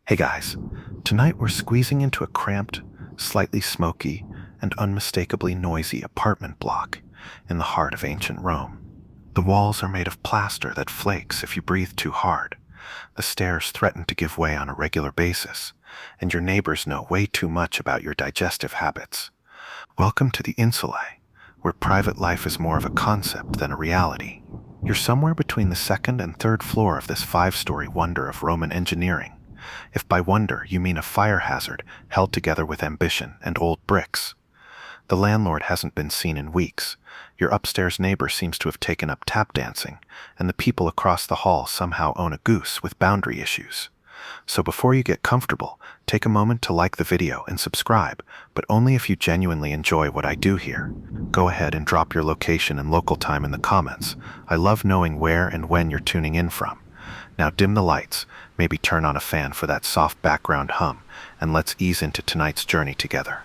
Hey guys, tonight we're squeezing into a cramped, slightly smoky, and unmistakably noisy apartment block in the heart of ancient Rome. The walls are made of plaster that flakes if you breathe too hard. The stairs threaten to give way on a regular basis, and your neighbors know way too much about your digestive habits. Welcome to the Insulae, where private life is more of a concept than a reality. You're somewhere between the second and third floor of this five-story wonder of Roman engineering, if by wonder you mean a fire hazard held together with ambition and old bricks. The landlord hasn't been seen in weeks. Your upstairs neighbor seems to have taken up tap dancing, and the people across the hall somehow own a goose with boundary issues. So before you get comfortable, take a moment to like the video and subscribe, but only if you genuinely enjoy what I do here. Go ahead and drop your location and local time in the comments. I love knowing where and when you're tuning in from. Now dim the lights, maybe turn on a fan for that soft background hum, and let's ease into tonight's journey together.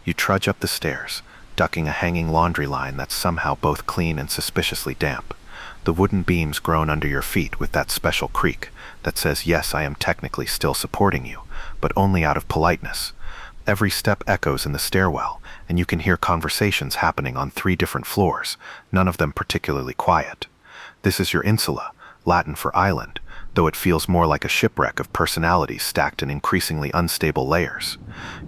You trudge up the stairs, ducking a hanging laundry line that's somehow both clean and suspiciously damp. The wooden beams groan under your feet with that special creak that says, yes, I am technically still supporting you, but only out of politeness. Every step echoes in the stairwell, and you can hear conversations happening on 3 different floors, none of them particularly quiet. This is your insula, Latin for island, though it feels more like a shipwreck of personalities stacked in increasingly unstable layers.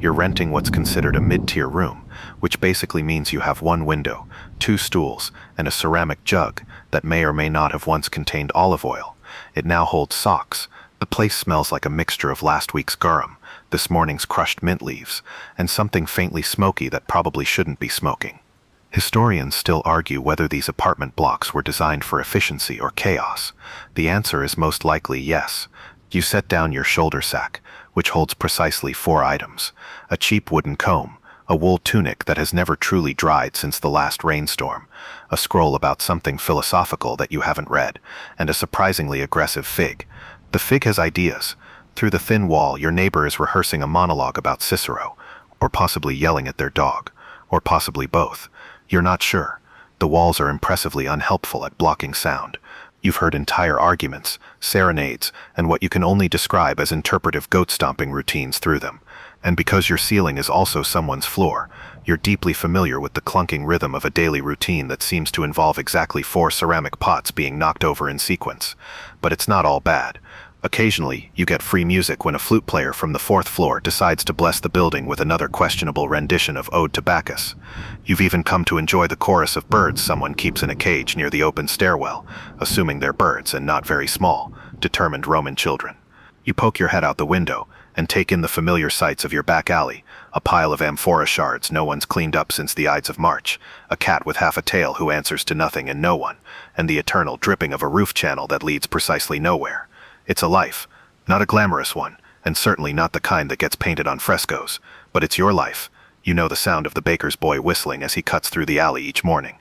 You're renting what's considered a mid-tier room, which basically means you have 1 window, 2 stools, and a ceramic jug that may or may not have once contained olive oil. It now holds socks. The place smells like a mixture of last week's garum, this morning's crushed mint leaves, and something faintly smoky that probably shouldn't be smoking. Historians still argue whether these apartment blocks were designed for efficiency or chaos. The answer is most likely yes. You set down your shoulder sack, which holds precisely 4 items: a cheap wooden comb, a wool tunic that has never truly dried since the last rainstorm, a scroll about something philosophical that you haven't read, and a surprisingly aggressive fig. The fig has ideas. Through the thin wall, your neighbor is rehearsing a monologue about Cicero, or possibly yelling at their dog, or possibly both. You're not sure. The walls are impressively unhelpful at blocking sound. You've heard entire arguments, serenades, and what you can only describe as interpretive goat-stomping routines through them. And because your ceiling is also someone's floor, you're deeply familiar with the clunking rhythm of a daily routine that seems to involve exactly 4 ceramic pots being knocked over in sequence. But it's not all bad. Occasionally, you get free music when a flute player from the 4th floor decides to bless the building with another questionable rendition of Ode to Bacchus. You've even come to enjoy the chorus of birds someone keeps in a cage near the open stairwell, assuming they're birds and not very small, determined Roman children. You poke your head out the window and take in the familiar sights of your back alley, a pile of amphora shards no one's cleaned up since the Ides of March, a cat with half a tail who answers to nothing and no one, and the eternal dripping of a roof channel that leads precisely nowhere. It's a life, not a glamorous one, and certainly not the kind that gets painted on frescoes, but it's your life. You know the sound of the baker's boy whistling as he cuts through the alley each morning.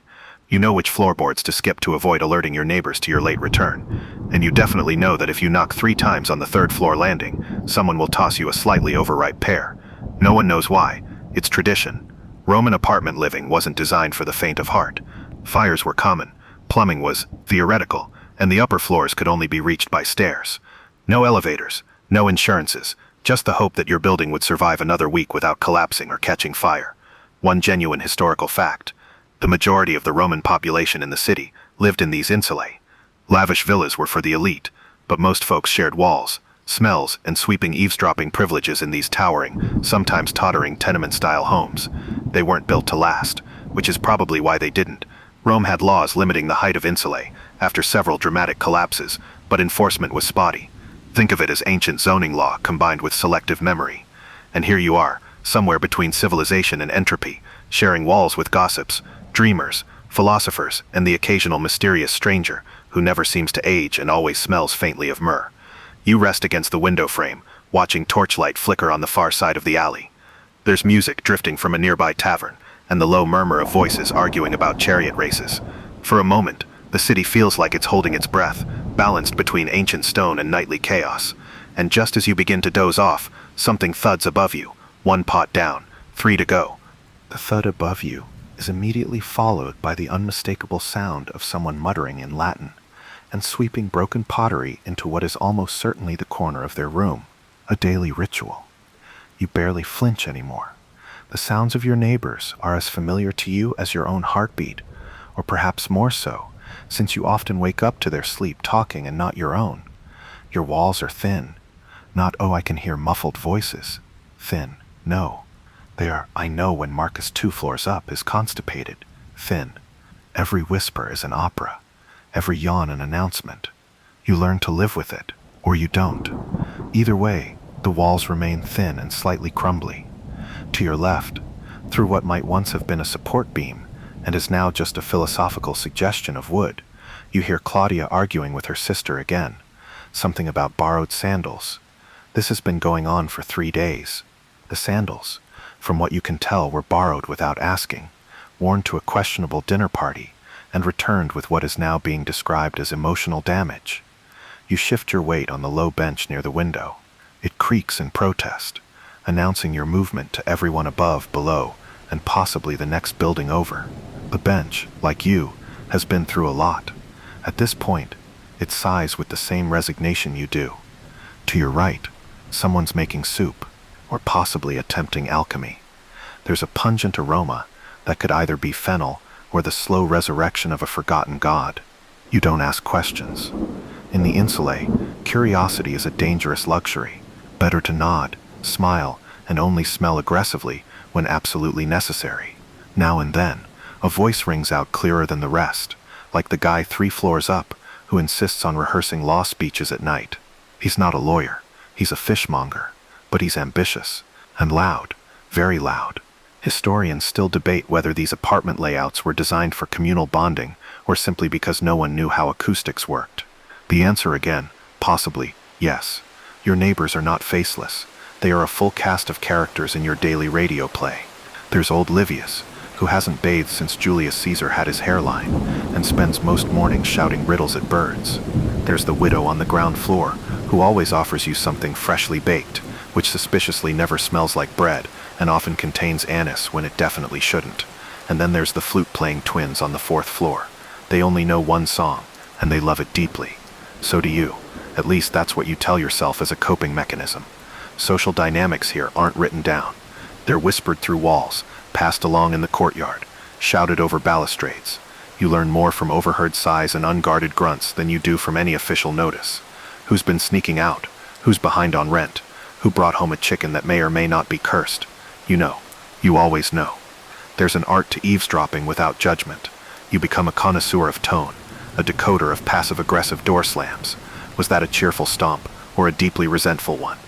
You know which floorboards to skip to avoid alerting your neighbors to your late return. And you definitely know that if you knock 3 times on the 3rd floor landing, someone will toss you a slightly overripe pear. No one knows why. It's tradition. Roman apartment living wasn't designed for the faint of heart. Fires were common. Plumbing was theoretical, and the upper floors could only be reached by stairs. No elevators, no insurances, just the hope that your building would survive another week without collapsing or catching fire. One genuine historical fact: the majority of the Roman population in the city lived in these insulae. Lavish villas were for the elite, but most folks shared walls, smells, and sweeping eavesdropping privileges in these towering, sometimes tottering tenement-style homes. They weren't built to last, which is probably why they didn't. Rome had laws limiting the height of insulae after several dramatic collapses, but enforcement was spotty. Think of it as ancient zoning law combined with selective memory. And here you are, somewhere between civilization and entropy, sharing walls with gossips, dreamers, philosophers, and the occasional mysterious stranger who never seems to age and always smells faintly of myrrh. You rest against the window frame, watching torchlight flicker on the far side of the alley. There's music drifting from a nearby tavern, and the low murmur of voices arguing about chariot races. For a moment, the city feels like it's holding its breath, balanced between ancient stone and nightly chaos. And just as you begin to doze off, something thuds above you, 1 pot down, 3 to go. The thud above you is immediately followed by the unmistakable sound of someone muttering in Latin, and sweeping broken pottery into what is almost certainly the corner of their room. a daily ritual. You barely flinch anymore. The sounds of your neighbors are as familiar to you as your own heartbeat, or perhaps more so, since you often wake up to their sleep talking and not your own. Your walls are thin. Not, oh, I can hear muffled voices. Thin. No. They are, I know when Marcus 2 floors up is constipated. Thin. Every whisper is an opera. Every yawn an announcement. You learn to live with it, or you don't. Either way, the walls remain thin and slightly crumbly. To your left, through what might once have been a support beam, and is now just a philosophical suggestion of wood, you hear Claudia arguing with her sister again. Something about borrowed sandals. This has been going on for 3 days. The sandals, from what you can tell, were borrowed without asking, worn to a questionable dinner party, and returned with what is now being described as emotional damage. You shift your weight on the low bench near the window. It creaks in protest, announcing your movement to everyone above, below, and possibly the next building over. The bench, like you, has been through a lot. At this point, it sighs with the same resignation you do. To your right, someone's making soup, or possibly attempting alchemy. There's a pungent aroma that could either be fennel or the slow resurrection of a forgotten god. You don't ask questions. In the Insulae, curiosity is a dangerous luxury. Better to nod, smile, and only smell aggressively when absolutely necessary. Now and then, a voice rings out clearer than the rest, like the guy 3 floors up who insists on rehearsing law speeches at night. He's not a lawyer, he's a fishmonger, but he's ambitious, and loud, very loud. Historians still debate whether these apartment layouts were designed for communal bonding or simply because no one knew how acoustics worked. The answer again, possibly, yes. Your neighbors are not faceless. They are a full cast of characters in your daily radio play. There's old Livius, who hasn't bathed since Julius Caesar had his hairline, and spends most mornings shouting riddles at birds. There's the widow on the ground floor, who always offers you something freshly baked, which suspiciously never smells like bread, and often contains anise when it definitely shouldn't. And then there's the flute-playing twins on the 4th floor. They only know one song, and they love it deeply. So do you. At least that's what you tell yourself as a coping mechanism. Social dynamics here aren't written down. They're whispered through walls, passed along in the courtyard, shouted over balustrades. You learn more from overheard sighs and unguarded grunts than you do from any official notice. Who's been sneaking out? Who's behind on rent? Who brought home a chicken that may or may not be cursed? You know. You always know. There's an art to eavesdropping without judgment. You become a connoisseur of tone, a decoder of passive-aggressive door slams. Was that a cheerful stomp, or a deeply resentful one?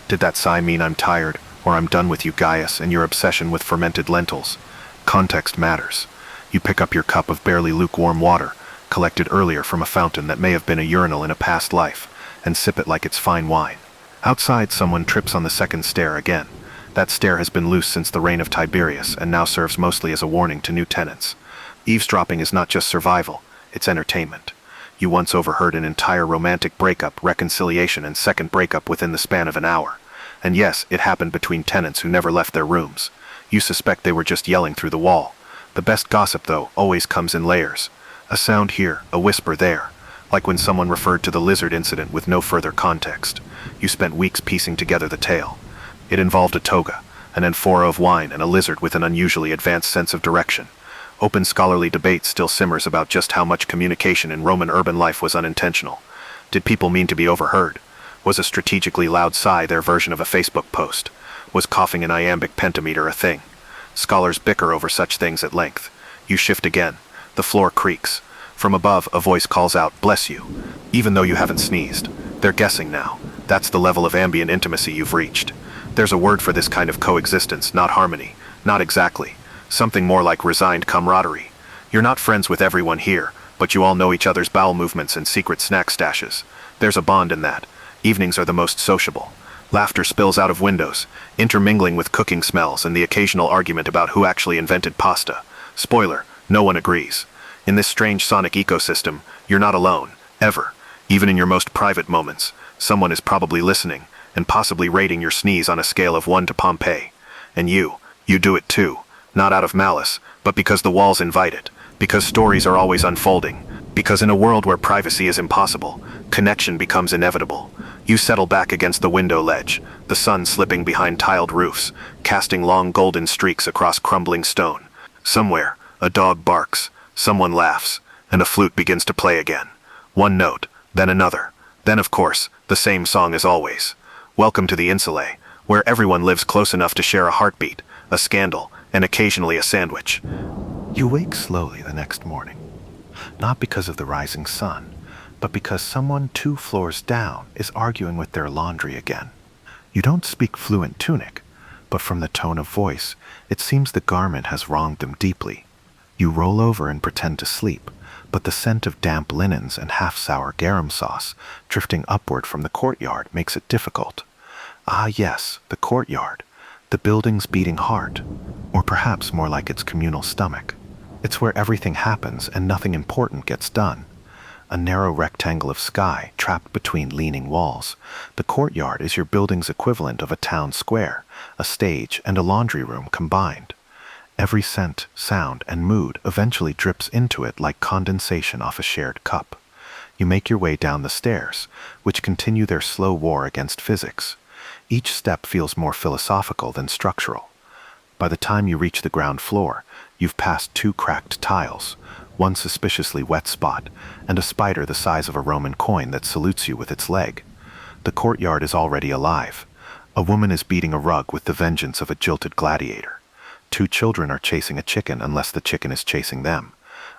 Did that sigh mean I'm tired, or I'm done with you, Gaius, and your obsession with fermented lentils? Context matters. You pick up your cup of barely lukewarm water, collected earlier from a fountain that may have been a urinal in a past life, and sip it like it's fine wine. Outside, someone trips on the second stair again. That stair has been loose since the reign of Tiberius, and now serves mostly as a warning to new tenants. Eavesdropping is not just survival, it's entertainment. You once overheard an entire romantic breakup, reconciliation, and second breakup within the span of an hour. And yes, it happened between tenants who never left their rooms. You suspect they were just yelling through the wall. The best gossip, though, always comes in layers. A sound here, a whisper there. Like when someone referred to the lizard incident with no further context. You spent weeks piecing together the tale. It involved a toga, an amphora of wine, and a lizard with an unusually advanced sense of direction. Open scholarly debate still simmers about just how much communication in Roman urban life was unintentional. Did people mean to be overheard? Was a strategically loud sigh their version of a Facebook post? Was coughing in iambic pentameter a thing? Scholars bicker over such things at length. You shift again. The floor creaks. From above, a voice calls out, "Bless you," even though you haven't sneezed. They're guessing now. That's the level of ambient intimacy you've reached. There's a word for this kind of coexistence, not harmony. Not exactly. Something more like resigned camaraderie. You're not friends with everyone here, but you all know each other's bowel movements and secret snack stashes. There's a bond in that. Evenings are the most sociable. Laughter spills out of windows, intermingling with cooking smells and the occasional argument about who actually invented pasta. Spoiler, no one agrees. In this strange sonic ecosystem, you're not alone, ever. Even in your most private moments, someone is probably listening, and possibly rating your sneeze on a scale of 1 to Pompeii. And you do it too. Not out of malice, but because the walls invite it, because stories are always unfolding, Because in a world where privacy is impossible, connection becomes inevitable. You settle back against the window ledge, the sun slipping behind tiled roofs, casting long golden streaks across crumbling stone. Somewhere, a dog barks, someone laughs, and a flute begins to play again. One note, then another. Then, of course, the same song as always. Welcome to the Insulae, where everyone lives close enough to share a heartbeat, a scandal, and occasionally a sandwich. You wake slowly the next morning. Not because of the rising sun, but because someone 2 floors down is arguing with their laundry again. You don't speak fluent Tunic, but from the tone of voice, it seems the garment has wronged them deeply. You roll over and pretend to sleep, but the scent of damp linens and half-sour garum sauce drifting upward from the courtyard makes it difficult. Ah yes, the courtyard, the building's beating heart, or perhaps more like its communal stomach. It's where everything happens and nothing important gets done. A narrow rectangle of sky trapped between leaning walls. The courtyard is your building's equivalent of a town square, a stage, and a laundry room combined. Every scent, sound, and mood eventually drips into it like condensation off a shared cup. You make your way down the stairs, which continue their slow war against physics. Each step feels more philosophical than structural. By the time you reach the ground floor, you've passed 2 cracked tiles, one suspiciously wet spot, and a spider the size of a Roman coin that salutes you with its leg. The courtyard is already alive. A woman is beating a rug with the vengeance of a jilted gladiator. 2 children are chasing a chicken unless the chicken is chasing them.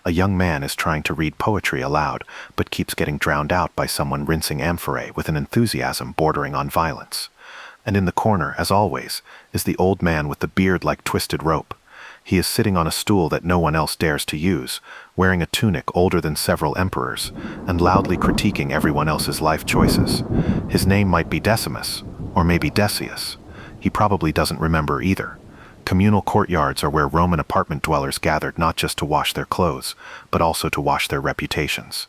A young man is trying to read poetry aloud, but keeps getting drowned out by someone rinsing amphorae with an enthusiasm bordering on violence. And in the corner, as always, is the old man with the beard like twisted rope. He is sitting on a stool that no one else dares to use, wearing a tunic older than several emperors, and loudly critiquing everyone else's life choices. His name might be Decimus, or maybe Decius. He probably doesn't remember either. Communal courtyards are where Roman apartment dwellers gathered not just to wash their clothes, but also to wash their reputations.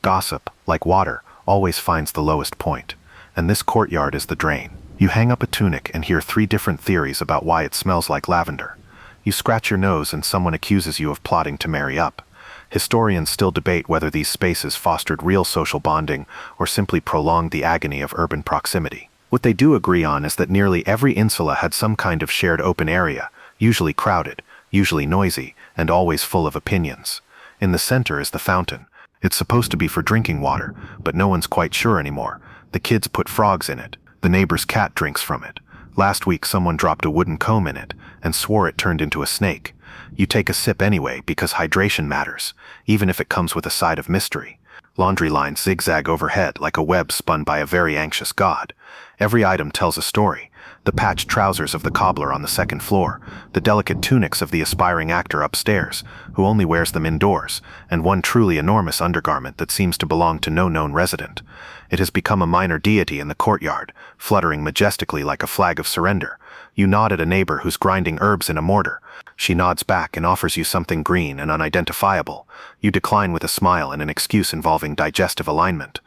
Gossip, like water, always finds the lowest point, and this courtyard is the drain. You hang up a tunic and hear 3 different theories about why it smells like lavender. You scratch your nose and someone accuses you of plotting to marry up. Historians still debate whether these spaces fostered real social bonding or simply prolonged the agony of urban proximity. What they do agree on is that nearly every insula had some kind of shared open area, usually crowded, usually noisy, and always full of opinions. In the center is the fountain. It's supposed to be for drinking water, but no one's quite sure anymore. The kids put frogs in it. The neighbor's cat drinks from it. Last week someone dropped a wooden comb in it and swore it turned into a snake. You take a sip anyway because hydration matters, even if it comes with a side of mystery. Laundry lines zigzag overhead like a web spun by a very anxious god. Every item tells a story. The patched trousers of the cobbler on the 2nd floor, the delicate tunics of the aspiring actor upstairs, who only wears them indoors, and one truly enormous undergarment that seems to belong to no known resident. It has become a minor deity in the courtyard, fluttering majestically like a flag of surrender. You nod at a neighbor who's grinding herbs in a mortar. She nods back and offers you something green and unidentifiable. You decline with a smile and an excuse involving digestive alignment.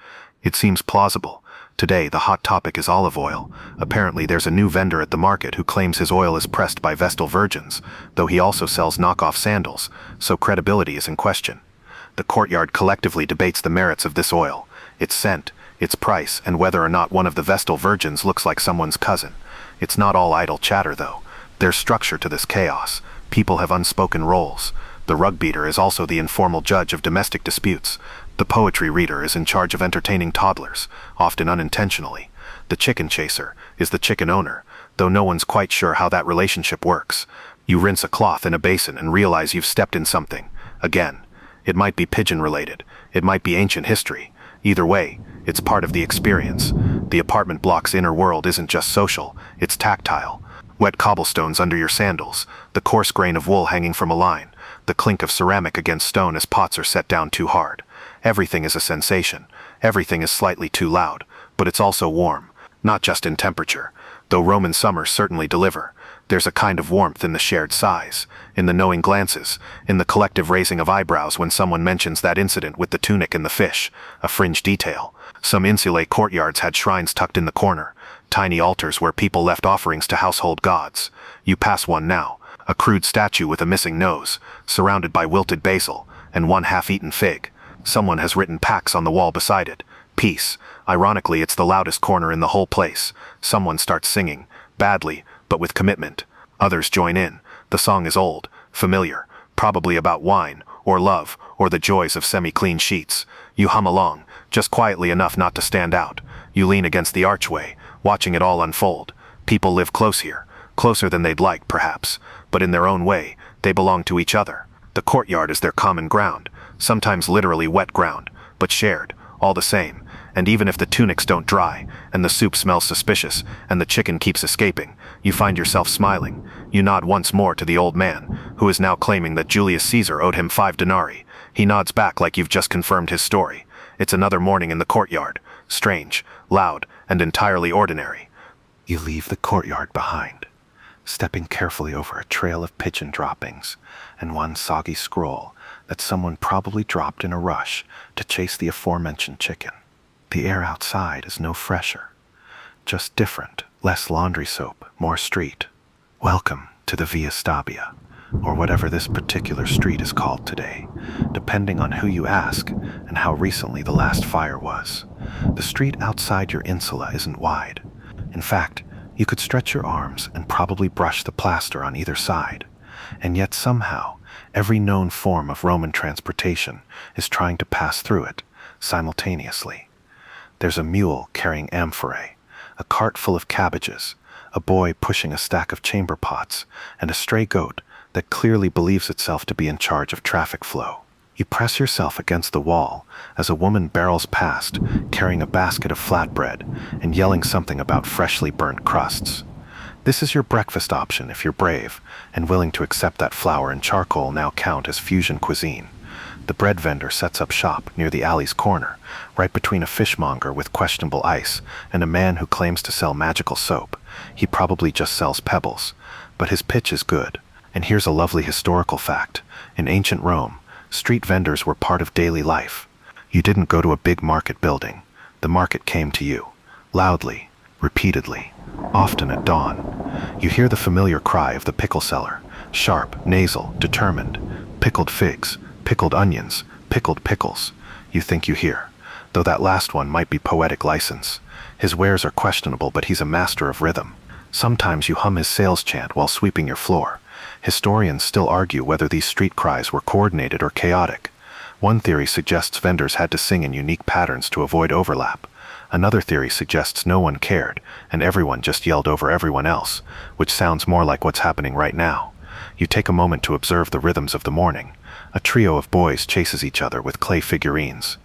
It seems plausible. Today, the hot topic is olive oil. Apparently, there's a new vendor at the market who claims his oil is pressed by Vestal virgins, though he also sells knockoff sandals, so credibility is in question. The courtyard collectively debates the merits of this oil, its scent, its price, and whether or not one of the Vestal virgins looks like someone's cousin. It's not all idle chatter, though. There's structure to this chaos. People have unspoken roles. The rug beater is also the informal judge of domestic disputes. The poetry reader is in charge of entertaining toddlers, often unintentionally. The chicken chaser is the chicken owner, though no one's quite sure how that relationship works. You rinse a cloth in a basin and realize you've stepped in something. Again. It might be pigeon-related. It might be ancient history. Either way, it's part of the experience. The apartment block's inner world isn't just social, it's tactile. Wet cobblestones under your sandals, the coarse grain of wool hanging from a line, the clink of ceramic against stone as pots are set down too hard. Everything is a sensation. Everything is slightly too loud, but it's also warm, not just in temperature, though Roman summers certainly deliver. There's a kind of warmth in the shared sighs, in the knowing glances, in the collective raising of eyebrows when someone mentions that incident with the tunic and the fish, a fringe detail. Some Insulae courtyards had shrines tucked in the corner, tiny altars where people left offerings to household gods. You pass one now, a crude statue with a missing nose, surrounded by wilted basil, and one half-eaten fig. Someone has written "Pax" on the wall beside it. Peace. Ironically, it's the loudest corner in the whole place. Someone starts singing, badly, but with commitment. Others join in. The song is old, familiar, probably about wine, or love, or the joys of semi-clean sheets. You hum along, just quietly enough not to stand out. You lean against the archway, watching it all unfold. People live close here, closer than they'd like, perhaps, but in their own way, they belong to each other. The courtyard is their common ground, sometimes literally wet ground, but shared, all the same. And even if the tunics don't dry, and the soup smells suspicious, and the chicken keeps escaping, you find yourself smiling. You nod once more to the old man, who is now claiming that Julius Caesar owed him 5 denarii. He nods back like you've just confirmed his story. It's another morning in the courtyard, strange, loud, and entirely ordinary. You leave the courtyard behind, stepping carefully over a trail of pigeon droppings and one soggy scroll that someone probably dropped in a rush to chase the aforementioned chicken. The air outside is no fresher, just different, less laundry soap, more street. Welcome to the Via Stabia, or whatever this particular street is called today, depending on who you ask and how recently the last fire was. The street outside your insula isn't wide. In fact, you could stretch your arms and probably brush the plaster on either side. And yet somehow, every known form of Roman transportation is trying to pass through it simultaneously. There's a mule carrying amphorae, a cart full of cabbages, a boy pushing a stack of chamber pots, and a stray goat that clearly believes itself to be in charge of traffic flow. You press yourself against the wall as a woman barrels past, carrying a basket of flatbread and yelling something about freshly burnt crusts. This is your breakfast option if you're brave and willing to accept that flour and charcoal now count as fusion cuisine. The bread vendor sets up shop near the alley's corner, right between a fishmonger with questionable ice and a man who claims to sell magical soap. He probably just sells pebbles, but his pitch is good. And here's a lovely historical fact. In ancient Rome, street vendors were part of daily life. You didn't go to a big market building. The market came to you, loudly, repeatedly, often at dawn. You hear the familiar cry of the pickle seller, sharp, nasal, determined. Pickled figs, pickled onions, pickled pickles. You think you hear, though that last one might be poetic license. His wares are questionable, but he's a master of rhythm. Sometimes you hum his sales chant while sweeping your floor. Historians still argue whether these street cries were coordinated or chaotic. One theory suggests vendors had to sing in unique patterns to avoid overlap. Another theory suggests no one cared, and everyone just yelled over everyone else, which sounds more like what's happening right now. You take a moment to observe the rhythms of the morning. A trio of boys chases each other with clay figurines.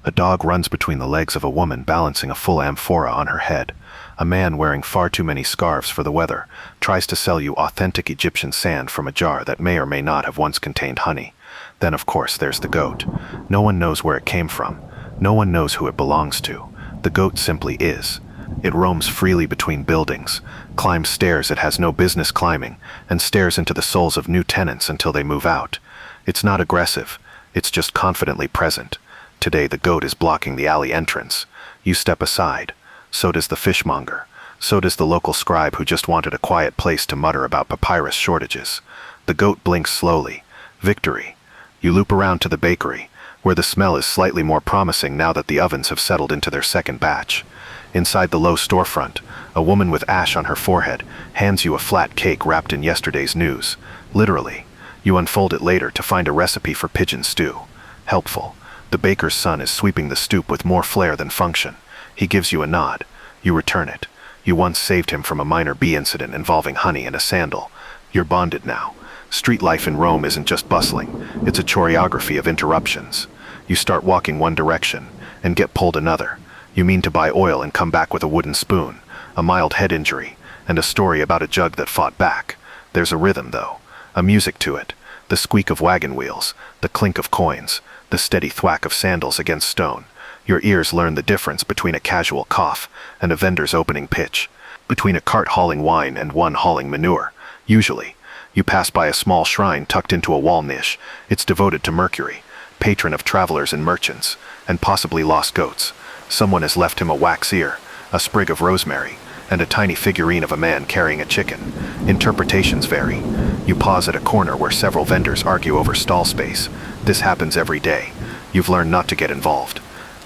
A dog runs between the legs of a woman balancing a full amphora on her head. A man wearing far too many scarves for the weather tries to sell you authentic Egyptian sand from a jar that may or may not have once contained honey. Then, of course, there's the goat. No one knows where it came from. No one knows who it belongs to. The goat simply is. It roams freely between buildings, climbs stairs it has no business climbing, and stares into the souls of new tenants until they move out. It's not aggressive. It's just confidently present. Today the goat is blocking the alley entrance. You step aside. So does the fishmonger. So does the local scribe who just wanted a quiet place to mutter about papyrus shortages. The goat blinks slowly. Victory. You loop around to the bakery, where the smell is slightly more promising now that the ovens have settled into their second batch. Inside the low storefront, a woman with ash on her forehead hands you a flat cake wrapped in yesterday's news. Literally. You unfold it later to find a recipe for pigeon stew. Helpful. The baker's son is sweeping the stoop with more flair than function. He gives you a nod. You return it. You once saved him from a minor bee incident involving honey and a sandal. You're bonded now. Street life in Rome isn't just bustling. It's a choreography of interruptions. You start walking one direction and get pulled another. You mean to buy oil and come back with a wooden spoon, a mild head injury, and a story about a jug that fought back. There's a rhythm, though, a music to it. The squeak of wagon wheels, the clink of coins, the steady thwack of sandals against stone. Your ears learn the difference between a casual cough and a vendor's opening pitch, between a cart hauling wine and one hauling manure. Usually, you pass by a small shrine tucked into a wall niche. It's devoted to Mercury, patron of travelers and merchants, and possibly lost goats. Someone has left him a wax ear, a sprig of rosemary, and a tiny figurine of a man carrying a chicken. Interpretations vary. You pause at a corner where several vendors argue over stall space. This happens every day. You've learned not to get involved.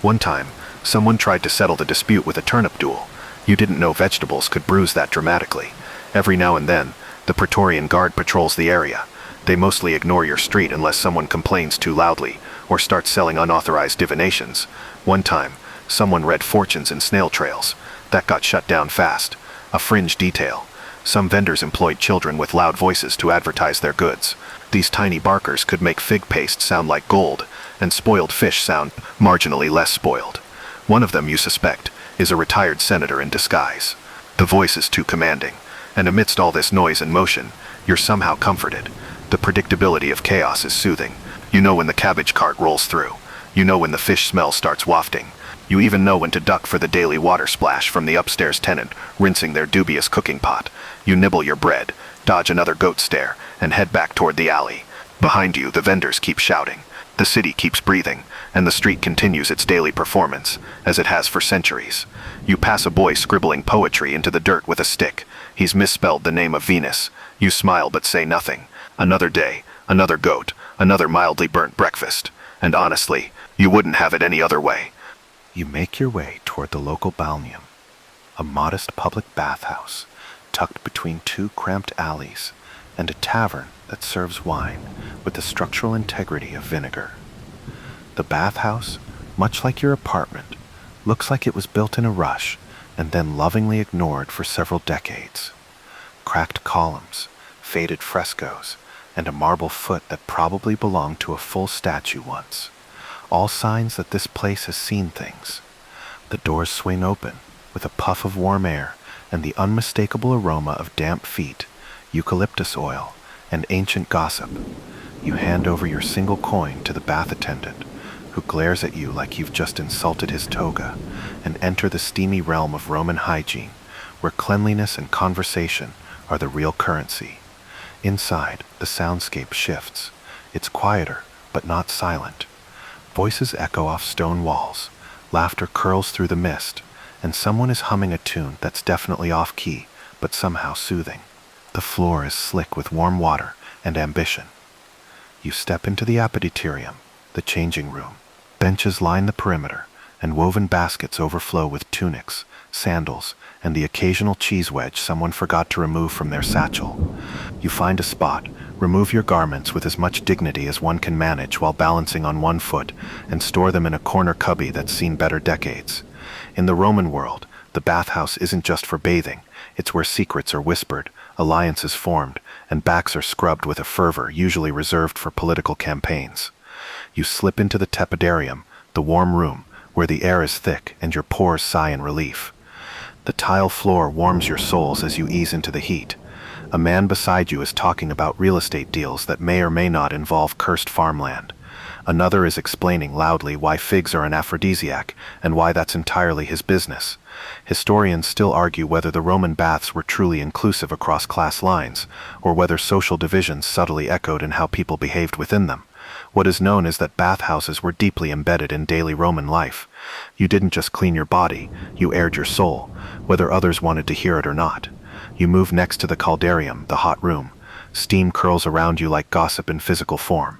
One time, someone tried to settle the dispute with a turnip duel. You didn't know vegetables could bruise that dramatically. Every now and then, the Praetorian Guard patrols the area. They mostly ignore your street unless someone complains too loudly or starts selling unauthorized divinations. One time, someone read fortunes in snail trails. That got shut down fast. A fringe detail. Some vendors employed children with loud voices to advertise their goods. These tiny barkers could make fig paste sound like gold, and spoiled fish sound marginally less spoiled. One of them, you suspect, is a retired senator in disguise. The voice is too commanding, and amidst all this noise and motion, you're somehow comforted. The predictability of chaos is soothing. You know when the cabbage cart rolls through. You know when the fish smell starts wafting. You even know when to duck for the daily water splash from the upstairs tenant rinsing their dubious cooking pot. You nibble your bread, dodge another goat stare, and head back toward the alley. Behind you, the vendors keep shouting. The city keeps breathing, and the street continues its daily performance, as it has for centuries. You pass a boy scribbling poetry into the dirt with a stick. He's misspelled the name of Venus. You smile but say nothing. Another day, another goat, another mildly burnt breakfast. And honestly, you wouldn't have it any other way. You make your way toward the local balneum, a modest public bathhouse tucked between two cramped alleys, and a tavern that serves wine with the structural integrity of vinegar. The bathhouse, much like your apartment, looks like it was built in a rush and then lovingly ignored for several decades. Cracked columns, faded frescoes, and a marble foot that probably belonged to a full statue once. All signs that this place has seen things. The doors swing open with a puff of warm air and the unmistakable aroma of damp feet, eucalyptus oil, and ancient gossip. You hand over your single coin to the bath attendant, who glares at you like you've just insulted his toga, and enter the steamy realm of Roman hygiene, where cleanliness and conversation are the real currency. Inside, the soundscape shifts. It's quieter, but not silent. Voices echo off stone walls, laughter curls through the mist, and someone is humming a tune that's definitely off-key, but somehow soothing. The floor is slick with warm water and ambition. You step into the apoditerium, the changing room. Benches line the perimeter, and woven baskets overflow with tunics, sandals, and the occasional cheese wedge someone forgot to remove from their satchel. You find a spot, remove your garments with as much dignity as one can manage while balancing on one foot, and store them in a corner cubby that's seen better decades. In the Roman world, the bathhouse isn't just for bathing. It's where secrets are whispered, alliances formed, and backs are scrubbed with a fervor usually reserved for political campaigns. You slip into the tepidarium, the warm room, where the air is thick and your pores sigh in relief. The tile floor warms your soles as you ease into the heat. A man beside you is talking about real estate deals that may or may not involve cursed farmland. Another is explaining loudly why figs are an aphrodisiac and why that's entirely his business. Historians still argue whether the Roman baths were truly inclusive across class lines, or whether social divisions subtly echoed in how people behaved within them. What is known is that bathhouses were deeply embedded in daily Roman life. You didn't just clean your body, you aired your soul, whether others wanted to hear it or not. You move next to the caldarium, the hot room. Steam curls around you like gossip in physical form.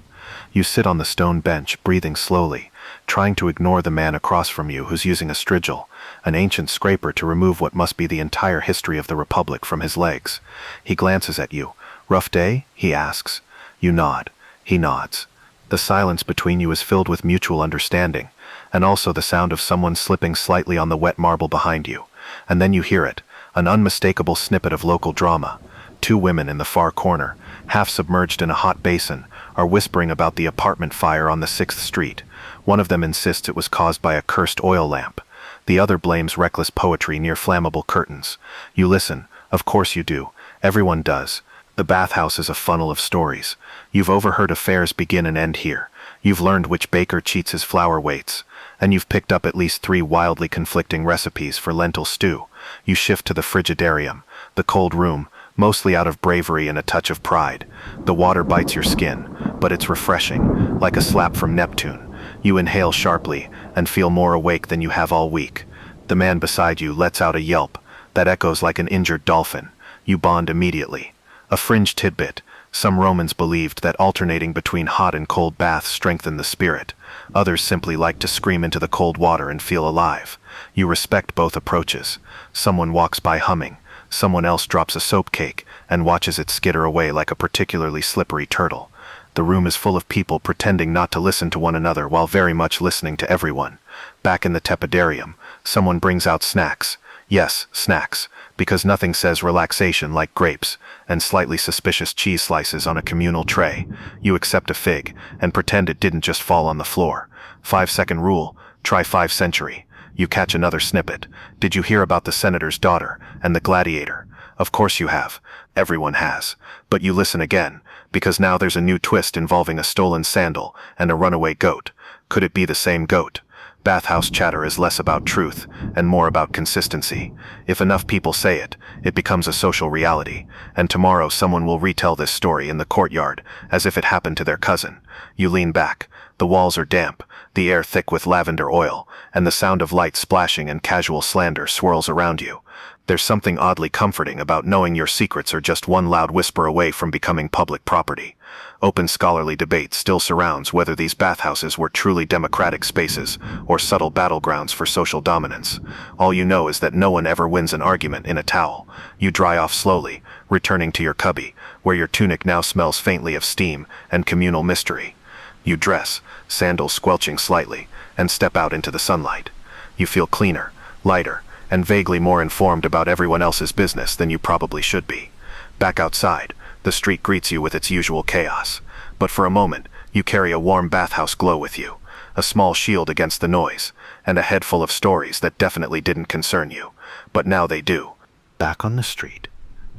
You sit on the stone bench, breathing slowly, trying to ignore the man across from you who's using a strigil, an ancient scraper to remove what must be the entire history of the Republic from his legs. He glances at you. "Rough day?" he asks. You nod. He nods. The silence between you is filled with mutual understanding, and also the sound of someone slipping slightly on the wet marble behind you. And then you hear it, an unmistakable snippet of local drama. Two women in the far corner, half submerged in a hot basin, are whispering about the apartment fire on the 6th Street. One of them insists it was caused by a cursed oil lamp. The other blames reckless poetry near flammable curtains. You listen. Of course you do. Everyone does. The bathhouse is a funnel of stories. You've overheard affairs begin and end here. You've learned which baker cheats his flour weights. And you've picked up at least 3 wildly conflicting recipes for lentil stew. You shift to the frigidarium, the cold room, mostly out of bravery and a touch of pride. The water bites your skin, but it's refreshing, like a slap from Neptune. You inhale sharply and feel more awake than you have all week. The man beside you lets out a yelp that echoes like an injured dolphin. You bond immediately. A fringe tidbit, Some Romans believed that alternating between hot and cold baths strengthened the spirit. Others simply liked to scream into the cold water and feel alive. You respect both approaches. Someone walks by humming. Someone else drops a soap cake and watches it skitter away like a particularly slippery turtle. The room is full of people pretending not to listen to one another while very much listening to everyone. Back in the tepidarium, someone brings out snacks. Yes, snacks, because nothing says relaxation like grapes and slightly suspicious cheese slices on a communal tray. You accept a fig and pretend it didn't just fall on the floor. 5-second rule, try 5 century. You catch another snippet. Did you hear about the senator's daughter and the gladiator? Of course you have. Everyone has. But you listen again, because now there's a new twist involving a stolen sandal and a runaway goat. Could it be the same goat? Bathhouse chatter is less about truth and more about consistency. If enough people say it, it becomes a social reality, and tomorrow someone will retell this story in the courtyard as if it happened to their cousin. You lean back. The walls are damp, the air thick with lavender oil, and the sound of light splashing and casual slander swirls around you. There's something oddly comforting about knowing your secrets are just one loud whisper away from becoming public property. Open scholarly debate still surrounds whether these bathhouses were truly democratic spaces or subtle battlegrounds for social dominance. All you know is that no one ever wins an argument in a towel. You dry off slowly, returning to your cubby, where your tunic now smells faintly of steam and communal mystery. You dress, sandals squelching slightly, and step out into the sunlight. You feel cleaner, lighter, and vaguely more informed about everyone else's business than you probably should be. Back outside, the street greets you with its usual chaos. But for a moment, you carry a warm bathhouse glow with you, a small shield against the noise, and a head full of stories that definitely didn't concern you. But now they do. Back on the street,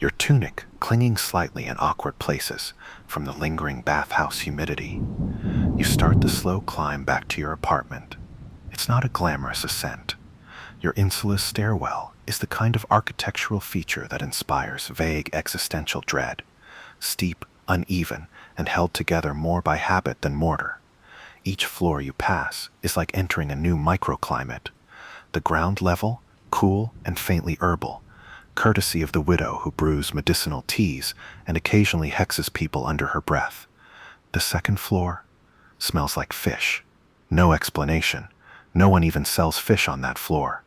your tunic clinging slightly in awkward places from the lingering bathhouse humidity. You start the slow climb back to your apartment. It's not a glamorous ascent. Your Insulae stairwell is the kind of architectural feature that inspires vague existential dread. Steep, uneven, and held together more by habit than mortar. Each floor you pass is like entering a new microclimate. The ground level, cool and faintly herbal, courtesy of the widow who brews medicinal teas and occasionally hexes people under her breath. The second floor smells like fish. No explanation. No one even sells fish on that floor.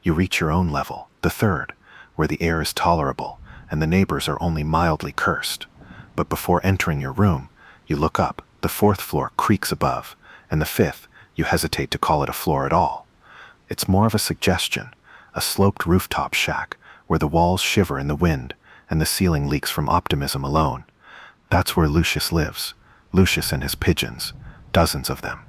You reach your own level, the third, where the air is tolerable and the neighbors are only mildly cursed. But before entering your room, you look up. The fourth floor creaks above, and the fifth, you hesitate to call it a floor at all. It's more of a suggestion, a sloped rooftop shack where the walls shiver in the wind and the ceiling leaks from optimism alone. That's where Lucius lives. Lucius and his pigeons, dozens of them.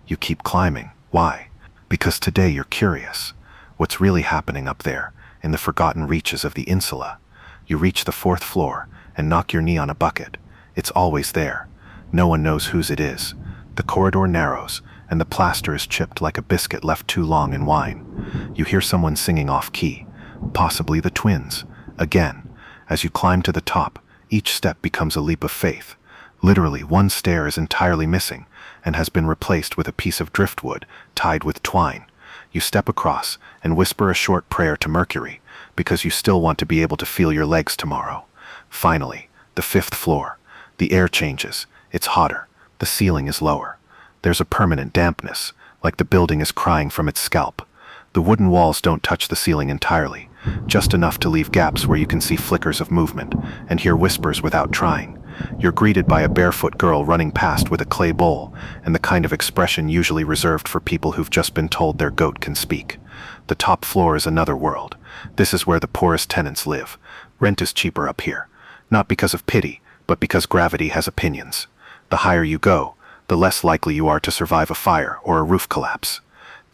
You keep climbing. Why? Because today you're curious. What's really happening up there, in the forgotten reaches of the Insula? You reach the fourth floor and knock your knee on a bucket. It's always there. No one knows whose it is. The corridor narrows, and the plaster is chipped like a biscuit left too long in wine. You hear someone singing off-key, possibly the twins. Again, as you climb to the top, each step becomes a leap of faith. Literally, one stair is entirely missing and has been replaced with a piece of driftwood tied with twine. You step across and whisper a short prayer to Mercury because you still want to be able to feel your legs tomorrow. Finally, the fifth floor. The air changes. It's hotter. The ceiling is lower. There's a permanent dampness, like the building is crying from its scalp. The wooden walls don't touch the ceiling entirely, just enough to leave gaps where you can see flickers of movement and hear whispers without trying. You're greeted by a barefoot girl running past with a clay bowl and the kind of expression usually reserved for people who've just been told their goat can speak. The top floor is another world. This is where the poorest tenants live. Rent is cheaper up here, not because of pity, but because gravity has opinions. The higher you go, the less likely you are to survive a fire or a roof collapse.